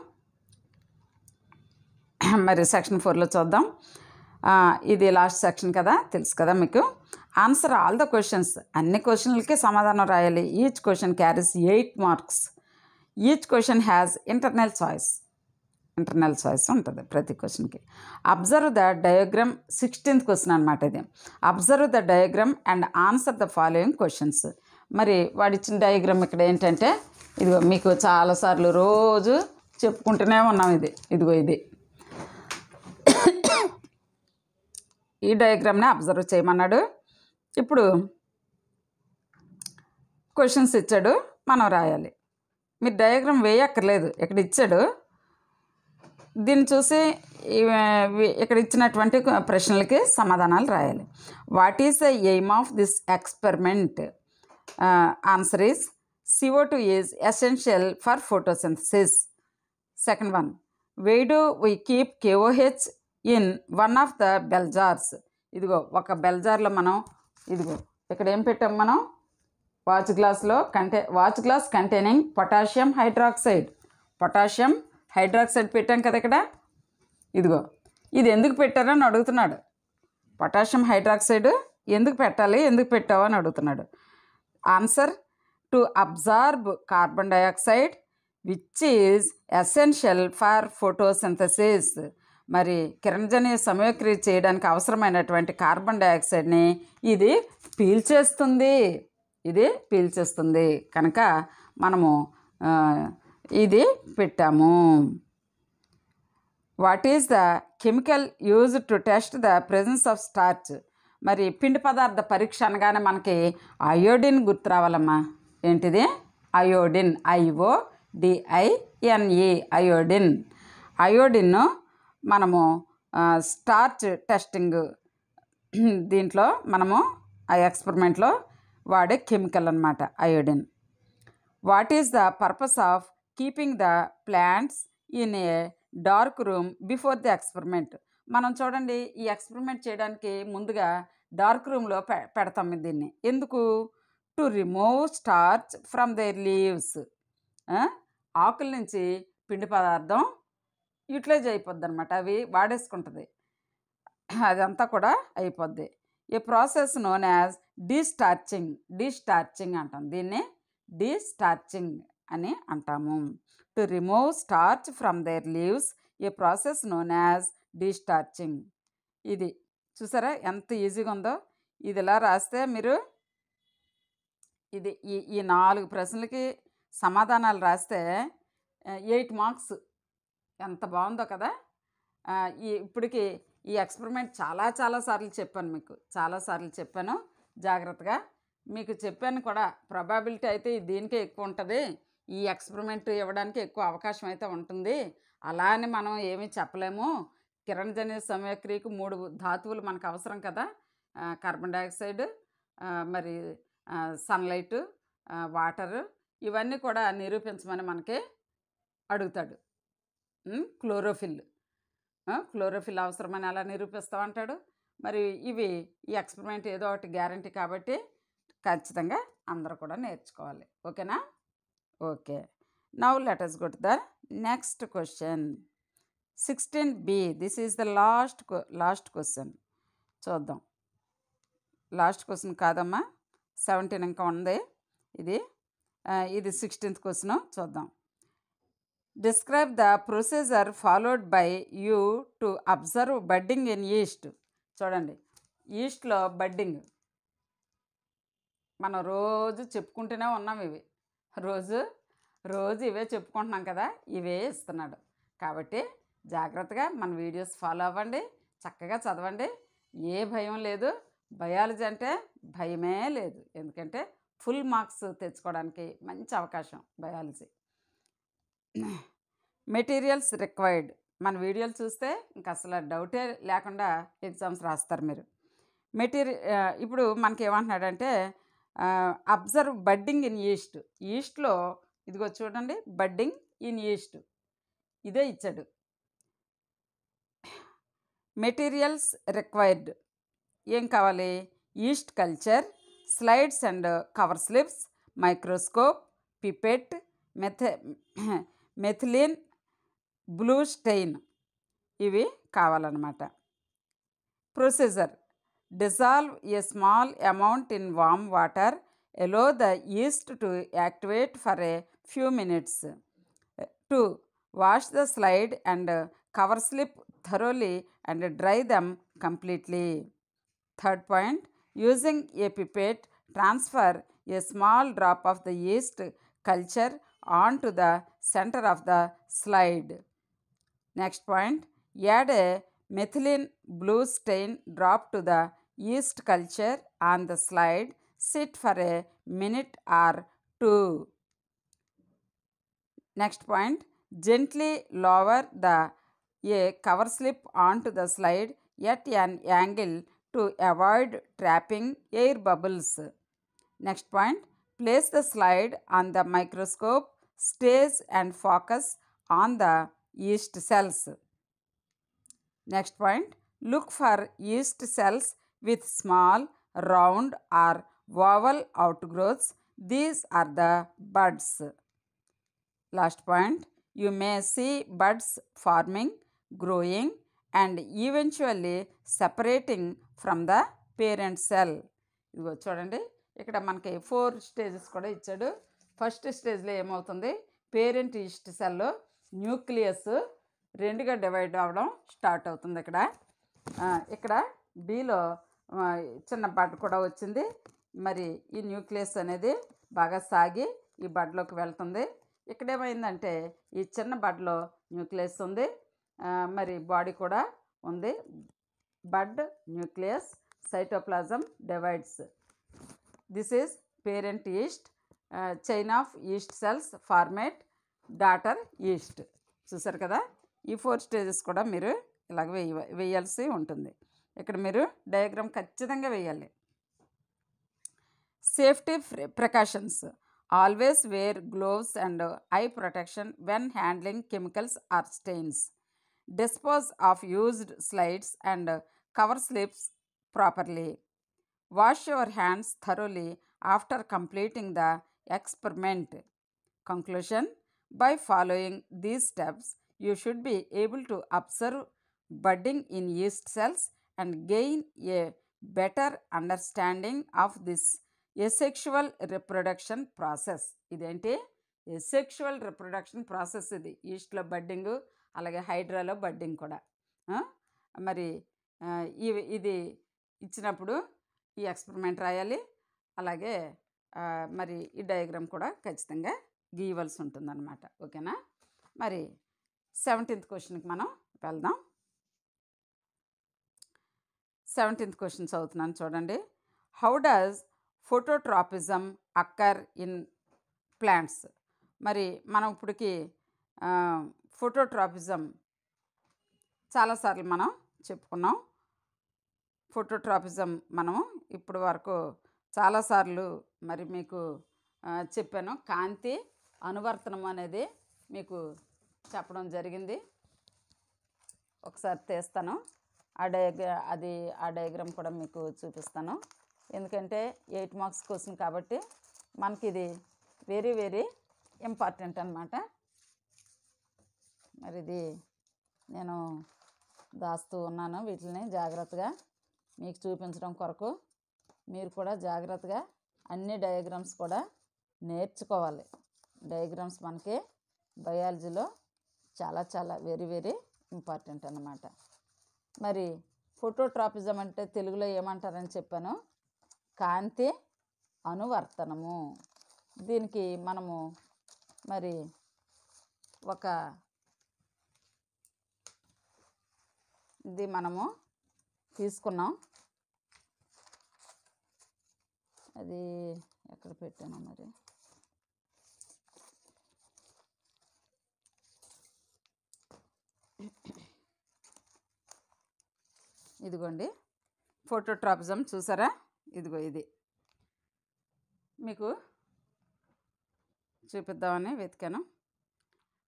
మరి section 4లో చూద్దాం. ఇది last section కదా, తెలుసు కదా మీకు. ఆన్సర్ ఆల్ ద క్వశ్చన్స్, అన్ని క్వశ్చన్లకి సమాధానం రాయాలి. Each question carries 8 marks. Each question has internal choice ఉంటుంది ప్రతి క్వశ్చన్కి. Observe the diagram, 16th question అనమాట ఇది. Observe the diagram and answer the following questions. మరి వాడిచ్చిన డయాగ్రామ్ ఇక్కడ ఏంటంటే, ఇదిగో మీకు చాలాసార్లు రోజు చెప్పుకుంటూనే ఉన్నాం ఇది. ఇదిగో ఇది ఈ డయాగ్రామ్ని అబ్జర్వ్ చేయమన్నాడు. ఇప్పుడు క్వశ్చన్స్ ఇచ్చాడు, మనం రాయాలి. మీరు డయాగ్రామ్ వేయక్కర్లేదు, ఇక్కడ ఇచ్చాడు. దీన్ని చూసి ఇక్కడ ఇచ్చినటువంటి ప్రశ్నలకి సమాధానాలు రాయాలి. What is the aim of this experiment? Answer is CO2 is essential for photosynthesis. Second one, why do we keep KOH in one of the bell jars? ఇదిగో ఒక బెల్ జార్లో మనం ఇదిగో ఇక్కడ ఏం పెట్టాం మనం, watch glass containing potassium hydroxide పెట్టాం కదా ఇక్కడ. ఇదిగో ఇది ఎందుకు పెట్టారని అడుగుతున్నాడు. పొటాషియం హైడ్రాక్సైడ్ ఎందుకు పెట్టాలి, ఎందుకు పెట్టావు అని అడుగుతున్నాడు. Answer, to absorb carbon dioxide which is essential for photosynthesis. మరి కిరణజన్య సమయక్రియ చేయడానికి అవసరమైనటువంటి కార్బన్ డయాక్సైడ్ని ఇది పీల్చేస్తుంది కనుక మనము ఇది పెట్టాము. What is the chemical use to test the presence of starch? మరి పిండి పదార్థ పరీక్ష అనగానే మనకి అయోడిన్ గుర్తు రావాలమ్మా. ఏంటిది? అయోడిన్, IODINE, అయోడిన్ మనము స్టార్చ్ టెస్టింగ్ దీంట్లో మనము ఆ ఎక్స్పెరిమెంట్లో వాడే కెమికల్ అన్నమాట iodine. What is the purpose of keeping the plants in a dark room before the experiment? మనం చూడండి, ఈ ఎక్స్పెరిమెంట్ చేయడానికి ముందుగా డార్క్ రూమ్లో పెడతాం దీన్ని. ఎందుకు? To remove starch from their leaves. ఆకుల నుంచి పిండి పదార్థం యూటిలైజ్ అయిపోద్ది అనమాట, అవి వాడేసుకుంటుంది, అదంతా కూడా అయిపోద్ది. A process known as destarching అంటాం దీన్ని. డీస్టార్చింగ్ అని అంటాము. To remove starch from their leaves, a process known as destarching. ఇది చూసారా ఎంత ఈజీగా ఉందో. ఇది ఇలా రాస్తే మీరు ఇది ఈ 4 ప్రశ్నలకి సమాధానాలు రాస్తే 8 మార్క్స్. ఎంత బాగుందో కదా. ఇప్పటికి ఈ ఎక్స్పెరిమెంట్ చాలా సార్లు చెప్పాను, మీకు చాలాసార్లు చెప్పాను. జాగ్రత్తగా మీకు చెప్పాను కూడా. ప్రాబబిలిటీ అయితే దీనికే ఎక్కువ ఉంటుంది, ఈ ఎక్స్పెరిమెంట్ ఇవ్వడానికి ఎక్కువ అవకాశం అయితే ఉంటుంది. అలా అని మనం ఏమీ చెప్పలేము. కిరణజన్య సమయక్రియకు 3 ధాతువులు మనకు అవసరం కదా, కార్బన్ డయాక్సైడ్, మరి సన్లైట్, వాటర్, ఇవన్నీ కూడా నిరూపించమని మనకి అడుగుతాడు. క్లోరోఫిల్ అవసరమని అలా నిరూపిస్తామంటాడు. మరి ఈ ఎక్స్పెరిమెంట్ ఏదో ఒకటి గ్యారంటీ కాబట్టి ఖచ్చితంగా అందరూ కూడా నేర్చుకోవాలి. ఓకేనా? Okay, now let us go to the next question. 16B, this is the last question. చూద్దాం. లాస్ట్ క్వశ్చన్ కాదమ్మా, 17 ఇంకా ఉంది. ఇది 16th క్వశ్చన్ చూద్దాం. Describe the procedure followed by you to observe budding in east. చూడండి, ఈస్ట్లో బడ్డింగ్ మనం రోజు చెప్పుకుంటూనే ఉన్నాం. ఇవి రోజు ఇవే చెప్పుకుంటున్నాం కదా, ఇవే ఇస్తున్నాడు. కాబట్టి జాగ్రత్తగా మన వీడియోస్ ఫాలో అవ్వండి, చక్కగా చదవండి. ఏ భయం లేదు. బయాలజీ అంటే భయమే లేదు, ఎందుకంటే ఫుల్ మార్క్స్ తెచ్చుకోవడానికి మంచి అవకాశం బయాలజీ. Materials required. మన వీడియోలు చూస్తే ఇంకా అసలు డౌటే లేకుండా ఎగ్జామ్స్ రాస్తారు మీరు. ఇప్పుడు మనకి ఏమంటున్నాడంటే అబ్జర్వ్ బడ్డింగ్ ఇన్ ఈస్ట్లో ఇదిగో చూడండి, బడ్డింగ్ ఇన్ ఈస్ట్ ఇదే ఇచ్చాడు. మెటీరియల్స్ రిక్వైర్డ్ ఏం కావాలి? Yeast culture, slides and cover slips, microscope, pipette, methylene blue stain ఇవి కావాలన్నమాట. Procedure: dissolve a small amount in warm water, allow the yeast to activate for a few minutes. 2. Wash the slide and cover slip thoroughly and dry them completely. Third point, using a pipette, transfer a small drop of the yeast culture onto the center of the slide. Next point, add a methylene blue stain drop to the yeast culture on the slide. Sit for a minute or two. Next point, gently lower a cover slip onto the slide at an angle to avoid trapping air bubbles. Next point, place the slide on the microscope stage and focus on the yeast cells. Next point, look for yeast cells with small, round or oval outgrowths. These are the buds. Last point, you may see buds forming, growing and eventually separating from the parent cell. ఇదిగో చూడండి, ఇక్కడ మనకి 4 stages కూడా ఇచ్చాడు. First స్టేజ్లో ఏమవుతుంది? Parent east cell nucleus రెండుగా divide అవ్వడం స్టార్ట్ అవుతుంది. ఇక్కడ బిలో చిన్న బడ్ కూడా వచ్చింది. మరి ఈ న్యూక్లియస్ అనేది బాగా సాగి ఈ బడ్లోకి వెళ్తుంది. ఇక్కడేమైందంటే ఈ చిన్న బడ్లో న్యూక్లియస్ ఉంది, మరి బాడీ కూడా ఉంది. Bud, nucleus, cytoplasm divides. This is parent yeast, chain of yeast cells form a daughter yeast. చూసారు కదా, ఈ 4 స్టేజెస్ కూడా మీరు ఇలాగ వేయాల్సి ఉంటుంది. ఇక్కడ మీరు డయాగ్రామ్ ఖచ్చితంగా వేయాలి. Safety precautions: always wear gloves and eye protection when handling chemicals or stains. Dispose of used slides and cover slips properly. Wash your hands thoroughly after completing the experiment. Conclusion: by following these steps, you should be able to observe budding in yeast cells and gain a better understanding of this asexual reproduction process. ఇదేంటి? asexual reproduction process. ఇది ఈస్ట్లో budding, అలాగే హైడ్రాలో budding కూడా. మరి ఇది ఇచ్చినప్పుడు ఈ experiment రాయాలి, అలాగే మరి ఈ డయాగ్రామ్ కూడా ఖచ్చితంగా గీయవలసి ఉంటుందన్నమాట. ఓకేనా? మరి 17th క్వశ్చన్కి మనం వెళ్దాం. 17th క్వశ్చన్ చదువుతున్నాను చూడండి. How does phototropism occur in plants? మరి మనం ఇప్పటికి ఫోటోట్రాపిజం చాలాసార్లు మనం చెప్పుకున్నాం. ఫోటోట్రాపిజం మనము ఇప్పుడు వరకు చాలాసార్లు మరి మీకు చెప్పాను. కాంతి అనువర్తనం అనేది మీకు చెప్పడం జరిగింది. ఒకసారి తీస్తాను, ఆ డయాగ్రామ్ కూడా మీకు చూపిస్తాను. ఎందుకంటే 8 మార్క్స్ క్వశ్చన్ కాబట్టి మనకి ఇది వెరీ వెరీ ఇంపార్టెంట్ అన్నమాట. మరి ఇది నేను దాస్తూ ఉన్నాను వీటిని జాగ్రత్తగా మీకు చూపించడం కొరకు. మీరు కూడా జాగ్రత్తగా అన్ని డయాగ్రామ్స్ కూడా నేర్చుకోవాలి. డయాగ్రామ్స్ మనకి బయాలజీలో చాలా చాలా వెరీ వెరీ ఇంపార్టెంట్ అన్నమాట. మరి ఫోటోట్రాపిజం అంటే తెలుగులో ఏమంటారని చెప్పాను? కాంతి అనువర్తనము. దీనికి మనము మరి ఇది మనము తీసుకున్నాం. అది ఎక్కడ పెట్టాను మరి? ఇదిగోండి ఫోటోట్రాపిజం చూసారా? ఇదిగో ఇది మీకు చూపిద్దామని వెతికాను.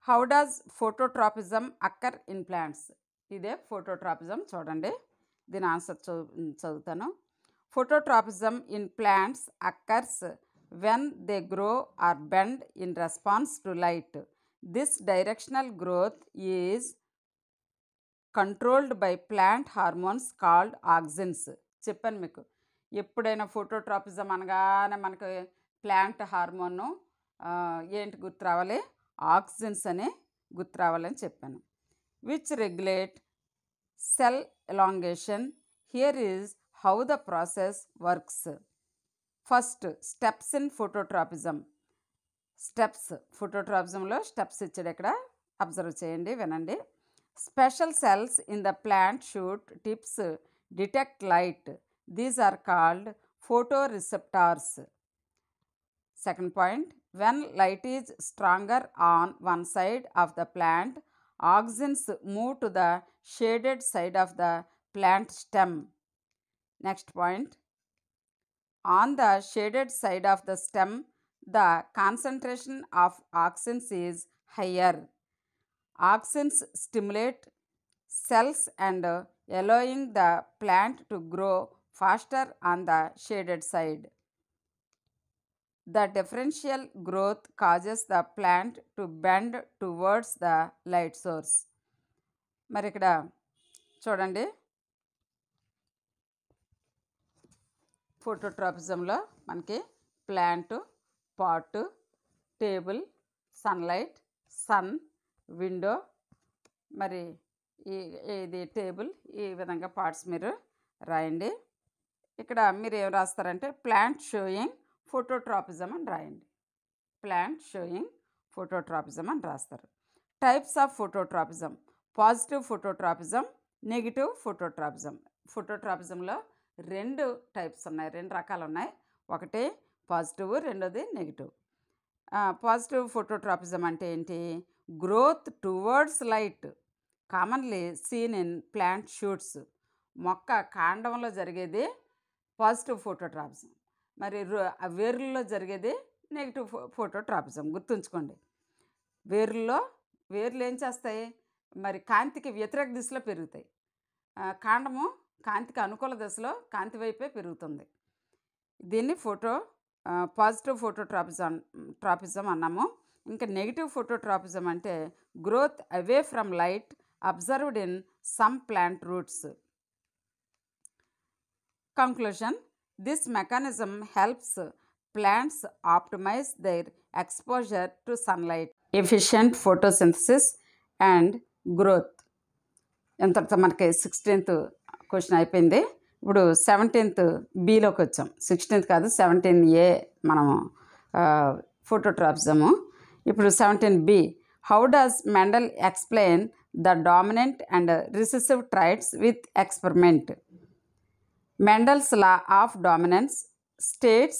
How does phototropism occur in plants? ఇదే ఫోటోట్రాపిజం. చూడండి, దీని ఆన్సర్ చదువుతాను. Phototropism in plants occurs when they grow or bend in response to light. This directional growth is controlled by plant hormones called auxins. చెప్పాను మీకు, ఎప్పుడైనా phototropism అనగానే మనకు plant hormone ఏంటి గుర్తు రావాలి? ఆక్సిన్స్ అని గుర్తు రావాలని చెప్పాను. Which regulate cell elongation. Here is how the process works. First, steps in phototropism. Steps, ఫోటోట్రాపిజంలో స్టెప్స్ ఇచ్చాడు ఇక్కడ, అబ్జర్వ్ చేయండి, వినండి. Special cells in the plant shoot tips detect light. These are called photoreceptors. Second point, when light is stronger on one side of the plant, auxins move to the shaded side of the plant stem. Next point, on the shaded side of the stem, the concentration of auxins is higher. Auxins stimulate cells and allowing the plant to grow faster on the shaded side. The differential growth causes the plant to bend towards the light source. మరి ఇక్కడ చూడండి, ఫోటోట్రాపిజంలో మనకి plant, pot, table, sunlight, sun, window, మరి ఇది table, ఈ విధంగా parts మీరు రాయండి. ఇక్కడ మీరు ఏం రాస్తారంటే ప్లాంట్ షోయింగ్ ఫోటోట్రాపిజం అని రాయండి. ప్లాంట్ షోయింగ్ ఫోటోట్రాపిజం అని రాస్తారు. Types of phototropism. Positive phototropism, negative phototropism. ఫోటోట్రాపిజంలో రెండు టైప్స్ ఉన్నాయి, రెండు రకాలు ఉన్నాయి. ఒకటి పాజిటివ్, రెండోది నెగిటివ్. పాజిటివ్ ఫోటోట్రాపిజం అంటే ఏంటి? Growth towards light, commonly seen in plant shoots. మొక్క కాండంలో జరిగేది పాజిటివ్ ఫోటోట్రాపిజం. మరి వేర్లలో జరిగేది నెగిటివ్ ఫోటోట్రాపిజం. గుర్తుంచుకోండి, వేర్లు ఏం చేస్తాయి? మరి కాంతికి వ్యతిరేక దిశలో పెరుగుతాయి. కాండము కాంతికి అనుకూల దశలో కాంతి వైపే పెరుగుతుంది. దీన్ని పాజిటివ్ ఫోటోట్రాపిజం అన్నాము. ఇంకా నెగిటివ్ ఫోటోట్రాపిజం అంటే growth away from light observed in some plant roots. Conclusion, this mechanism helps plants optimize their exposure to sunlight, efficient photosynthesis and growth. ఇంతటితో మనకి 16th క్వశ్చన్ అయిపోయింది. ఇప్పుడు 17th బిలోకి వచ్చాం. 16th కాదు, 17A మనము ఫోటోట్రాపిజము. ఇప్పుడు 17B. How does Mendel explain the dominant and recessive traits with experiment? Mendel's law of dominance states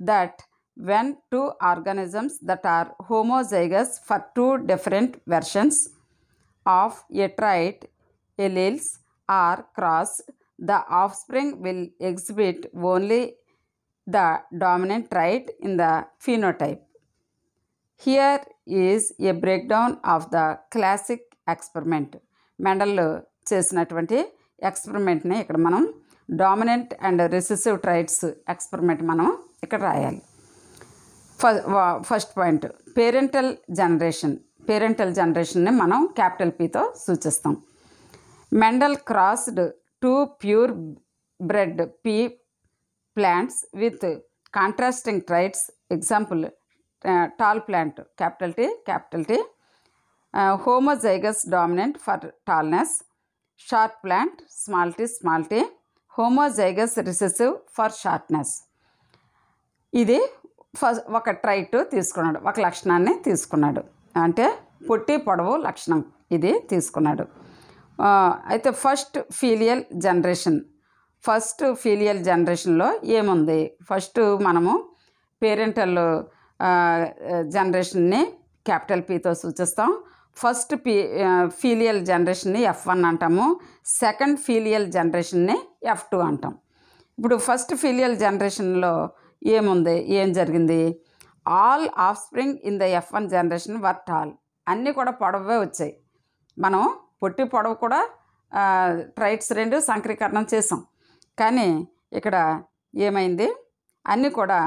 that when two organisms that are homozygous for two different versions of a trait alleles are crossed, the offspring will exhibit only the dominant trait in the phenotype. Here is a breakdown of the classic experiment. Mendel చేసినటువంటి ఎక్స్పెరిమెంట్ని ఇక్కడ మనం dominant and recessive traits experiment మనం ఇక్కడ రాయాలి. First point, parental జనరేషన్ని మనం capital Pతో సూచిస్తాం. Mendel crossed 2 pure bred pea plants with contrasting traits. Example, tall plant, capital T, homozygous dominant for tallness. Short plant, small t, homozygous recessive for shortness. ఇది ఒక trait తీసుకున్నాడు, ఒక లక్షణాన్ని తీసుకున్నాడు, అంటే పొట్టి పొడవు లక్షణం ఇది తీసుకున్నాడు. అయితే ఫస్ట్ ఫీలియల్ జనరేషన్లో ఏముంది? ఫస్ట్ మనము పేరెంటల్ జనరేషన్ని క్యాపిటల్ Pతో సూచిస్తాం. ఫస్ట్ ఫీలియల్ జనరేషన్ని F1 అంటాము. సెకండ్ ఫీలియల్ జనరేషన్ని F2 అంటాం. ఇప్పుడు ఫస్ట్ ఫీలియల్ జనరేషన్లో ఏం జరిగింది? All of spring in the F1 generation were tall. అన్నీ కూడా పొడవే వచ్చాయి. మనం పొట్టి పొడవు కూడా ట్రైట్స్ రెండు సంకరీకరణం చేసాం. కానీ ఇక్కడ ఏమైంది, అన్నీ కూడా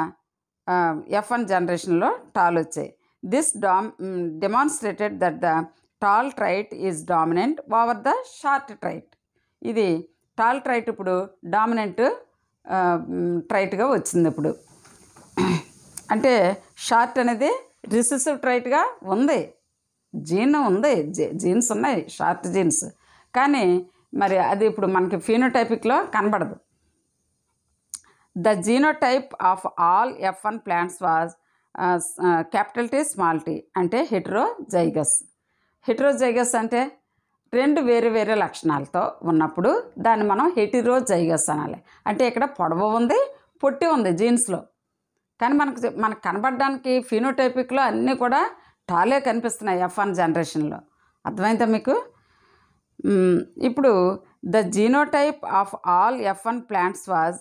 F1 జనరేషన్లో టాల్ వచ్చాయి. This demonstrated that the tall trait is dominant over the short trait. ఇది టాల్ ట్రైట్ ఇప్పుడు డామినెంట్ ట్రైట్గా వచ్చింది. ఇప్పుడు అంటే షార్ట్ అనేది రిసెసివ్ ట్రైట్గా ఉంది, జీన్స్ ఉన్నాయి, షార్ట్ జీన్స్. కానీ మరి అది ఇప్పుడు మనకి ఫీనోటైపిక్లో కనబడదు. The genotype of all F1 plants was capital T small t అంటే హెటరోజైగస్. హెటరోజైగస్ అంటే రెండు వేరే వేరే లక్షణాలతో ఉన్నప్పుడు దాన్ని మనం హెటరోజైగస్ అనాలి. అంటే ఇక్కడ పొడవు ఉంది, పొట్టి ఉంది జీన్స్లో. కానీ మనకు కనబడడానికి ఫీనోటైపిక్లో అన్నీ కూడా టాలే కనిపిస్తున్నాయి F1 జనరేషన్లో. అర్థమైందా మీకు? ఇప్పుడు the genotype of all F1 plants was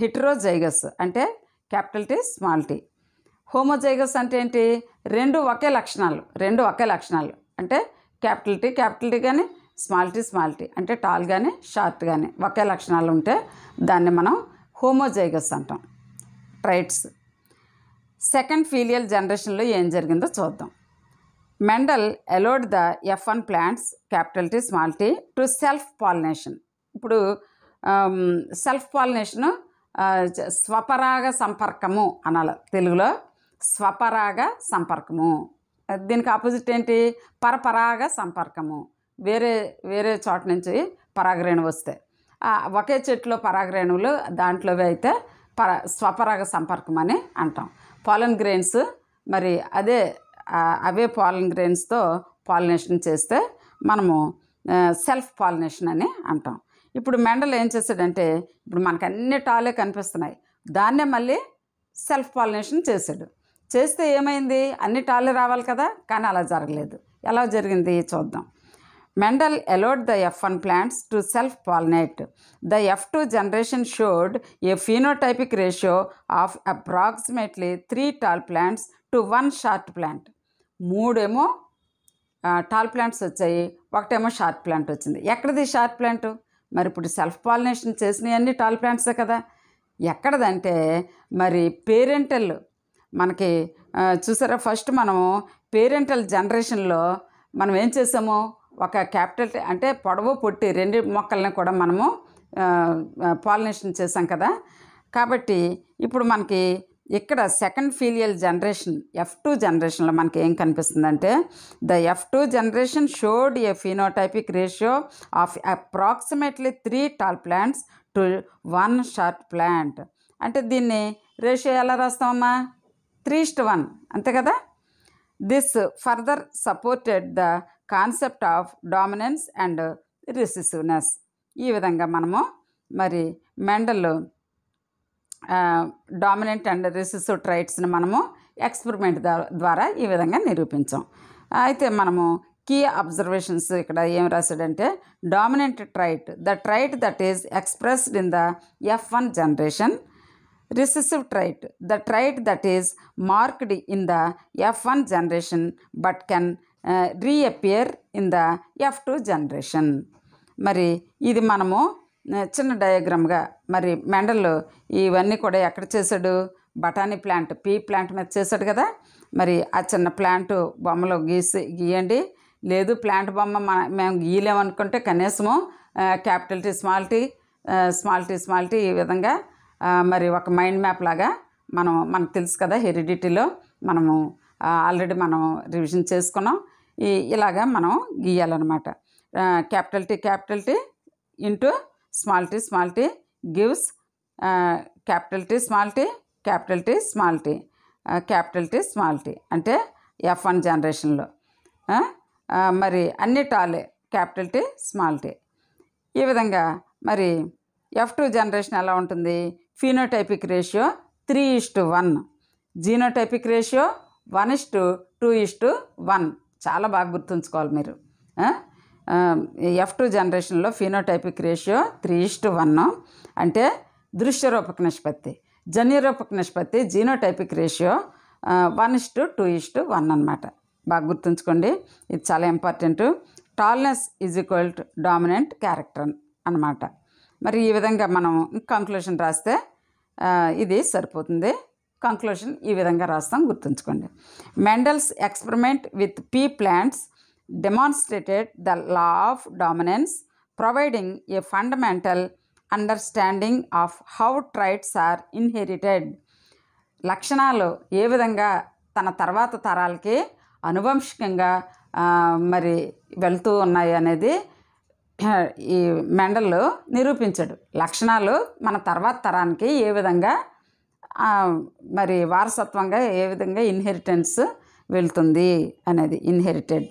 heterozygous అంటే capital T small t. Homozygous అంటే ఏంటి, రెండు ఒకే లక్షణాలు అంటే క్యాపిటల్ T కానీ స్మాల్ t అంటే టాల్ కానీ షార్ట్ కానీ ఒకే లక్షణాలు ఉంటే దాన్ని మనం హోమోజైగస్ అంటాం, ట్రైట్స్. సెకండ్ ఫీలియల్ జనరేషన్లో ఏం జరిగిందో చూద్దాం. Mendel allowed the F1 plants capital T small t to self pollination. ఇప్పుడు సెల్ఫ్ పాలినేషను స్వపరాగ సంపర్కము అనాలి తెలుగులో. స్వపరాగ సంపర్కము, దీనికి ఆపోజిట్ ఏంటి, పరపరాగ సంపర్కము. వేరే చోట నుంచి పరాగరేణువు వస్తే ఒకే చెట్టులో పరాగరేణువులు దాంట్లోవి అయితే స్వపరాగ సంపర్కం అని అంటాం. పాలన్ గ్రెయిన్స్ మరి అవే పాలన్ గ్రెయిన్స్తో పాలినేషన్ చేస్తే మనము సెల్ఫ్ పాలినేషన్ అని అంటాం. ఇప్పుడు మెండల్ ఏం చేశాడంటే, ఇప్పుడు మనకు అన్ని టాలే కనిపిస్తున్నాయి, దాన్నే మళ్ళీ సెల్ఫ్ పాలినేషన్ చేస్తే ఏమైంది, అన్ని టాలే రావాలి కదా, కానీ అలా జరగలేదు. ఎలా జరిగింది చూద్దాం. Mendel allowed the F1 plants to self-pollinate. The F2 generation showed a phenotypic ratio of approximately 3 tall plants to 1 short plant. 3 ఏమో టాల్ ప్లాంట్స్ వచ్చాయి, ఒకటేమో షార్ట్ ప్లాంట్ వచ్చింది. ఎక్కడిది షార్ట్ ప్లాంట్? మరి ఇప్పుడు సెల్ఫ్ పాలినేషన్ చేసినవన్నీ టాల్ ప్లాంట్సే కదా. ఎక్కడదంటే మరి పేరెంటల్, మనకి చూసారా, ఫస్ట్ మనము పేరెంటల్ జనరేషన్లో మనం ఏం చేసాము, ఒక క్యాపిటల్ అంటే పొడవు పొట్టి రెండు మొక్కల్ని కూడా మనము పాలినేషన్ చేసాం కదా. కాబట్టి ఇప్పుడు మనకి ఇక్కడ సెకండ్ ఫీలియల్ జనరేషన్ F2 జనరేషన్లో మనకి ఏం కనిపిస్తుందంటే, the F2 generation showed a phenotypic ratio of approximately 3 tall plants to 1 short plant. అంటే దీన్ని రేషియో ఎలా రాస్తామమ్మా, 3:1 అంతే కదా. This further supported the concept of dominance and recessiveness. ఈ విధంగా మనము మరి మెండల్ డామినెంట్ అండ్ రిసెసివ్ ట్రైట్స్ని మనము ఎక్స్పెరిమెంట్ ద్వారా ఈ విధంగా నిరూపించాం. అయితే మనము కీ అబ్జర్వేషన్స్ ఇక్కడ ఏం రాశాడంటే, dominant trait the trait that is expressed in the F1 generation, recessive trait the trait that is marked in the F1 generation but can reappear in the F2 generation. మరి ఇది మనము చిన్న డయాగ్రామ్గా మరి Mendel ఇవన్నీ కూడా ఎక్కడ చేశాడు, బఠానీ ప్లాంట్ పీ ప్లాంట్ మీద చేశాడు కదా. మరి ఆ చిన్న ప్లాంట్ బొమ్మలో గీయండి, లేదు ప్లాంట్ బొమ్మ మేము గీయలేమనుకుంటే కనీసము క్యాపిటల్ T స్మాల్ t ఈ విధంగా మరి ఒక మైండ్ మ్యాప్ లాగా మనకు తెలుసు కదా, హెరిడిటీలో మనము ఆల్రెడీ మనం రివిజన్ చేసుకున్నాం. ఇలాగా మనం గీయాలన్నమాట. Capital T into small t gives capital T small t అంటే F1 జనరేషన్లో మరి అన్ని టాలే క్యాపిటల్ T స్మాల్ t. ఈ విధంగా మరి F2 జనరేషన్ ఎలా ఉంటుంది, ఫినోటైపిక్ రేషియో 3:1, జీనోటైపిక్ రేషియో 1:2:1. చాలా బాగా గుర్తుంచుకోవాలి మీరు. F2 జనరేషన్లో ఫినోటైపిక్ రేషియో 3:1 అంటే దృశ్యరూపక నిష్పత్తి, జన్యురూపక నిష్పత్తి జీనోటైపిక్ రేషియో 1:2:1 అన్నమాట. బాగా గుర్తుంచుకోండి, ఇది చాలా important. Tallness is equal to dominant character అన్నమాట. మరి ఈ విధంగా మనం కంక్లూషన్ రాస్తే ఇది సరిపోతుంది. కంక్లూషన్ ఈ విధంగా రాస్తాం, గుర్తుంచుకోండి. Mendel's experiment with pea plants demonstrated the law of dominance, providing a fundamental understanding of how traits are inherited. లక్షణాలు ఏ విధంగా తన తర్వాత తరాలకి అనువంశికంగా మరి వెళ్తూ ఉన్నాయి అనేది ఈ మెండల్ నిరూపించాడు. లక్షణాలు మన తర్వాత తరానికి ఏ విధంగా మరి వారసత్వంగా ఏ విధంగా ఇన్హెరిటెన్స్ వెళ్తుంది అనేది, inherited.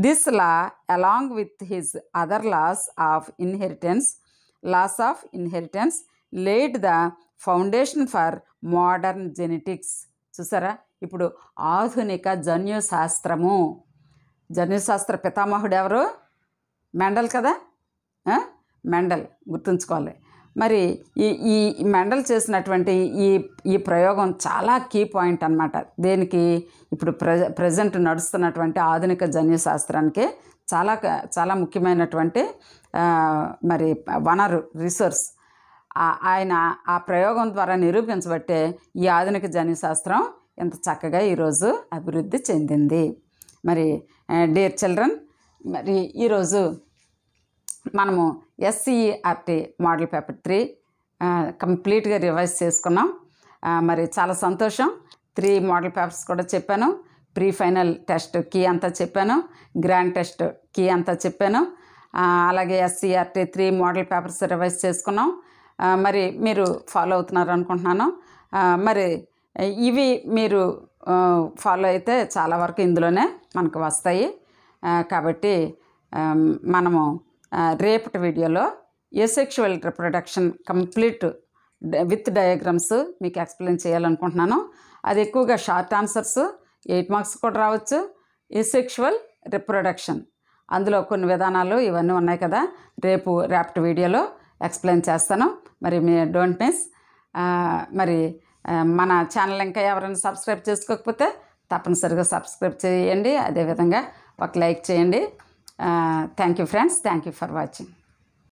This law along with his other loss of inheritance laid the foundation for modern genetics. చూసారా, ఇప్పుడు ఆధునిక జన్యుశాస్త్రము, జన్యుశాస్త్ర పితామహుడు ఎవరు? మెండల్ కదా. మెండల్ గుర్తుంచుకోవాలి. మరి ఈ మెండల్ చేసినటువంటి ఈ ప్రయోగం చాలా కీ పాయింట్ అన్నమాట. దేనికి? ఇప్పుడు ప్రజెంట్ నడుస్తున్నటువంటి ఆధునిక జన్యుశాస్త్రానికి చాలా చాలా ముఖ్యమైనటువంటి మరి వనరు, రిసోర్స్. ఆయన ఆ ప్రయోగం ద్వారా నిరూపించబట్టే ఈ ఆధునిక జన్యుశాస్త్రం ఎంత చక్కగా ఈరోజు అభివృద్ధి చెందింది. మరి డియర్ చిల్డ్రన్, మరి ఈరోజు మనము ఎస్సీఈఆర్టీ మోడల్ పేపర్ 3 కంప్లీట్గా రివైజ్ చేసుకున్నాం. మరి చాలా సంతోషం. 3 మోడల్ పేపర్స్ కూడా చెప్పాను. ప్రీ ఫైనల్ టెస్ట్ కీ అంతా చెప్పాను, గ్రాండ్ టెస్ట్ కీ అంతా చెప్పాను. అలాగే ఎస్సీఈఆర్టీ 3 మోడల్ పేపర్స్ రివైజ్ చేసుకున్నాం. మరి మీరు ఫాలో అవుతున్నారు అనుకుంటున్నాను. మరి ఇవి మీరు ఫాలో అయితే చాలా వరకు ఇందులోనే మనకు వస్తాయి. కాబట్టి మనము రేపటి వీడియోలో asexual reproduction complete with diagrams మీకు ఎక్స్ప్లెయిన్ చేయాలనుకుంటున్నాను. అది ఎక్కువగా షార్ట్ ఆన్సర్స్, 8 మార్క్స్ కూడా రావచ్చు. ఎసెక్షువల్ రిప్రొడక్షన్ అందులో కొన్ని విధానాలు ఇవన్నీ ఉన్నాయి కదా, రేపటి వీడియోలో ఎక్స్ప్లెయిన్ చేస్తాను. మరి మీ డోంట్ మిస్. మరి మన ఛానల్ ఇంకా ఎవరైనా సబ్స్క్రైబ్ చేసుకోకపోతే తప్పనిసరిగా సబ్స్క్రైబ్ చేయండి. అదేవిధంగా ఒక లైక్ చేయండి. Thank you friends, thank you for watching.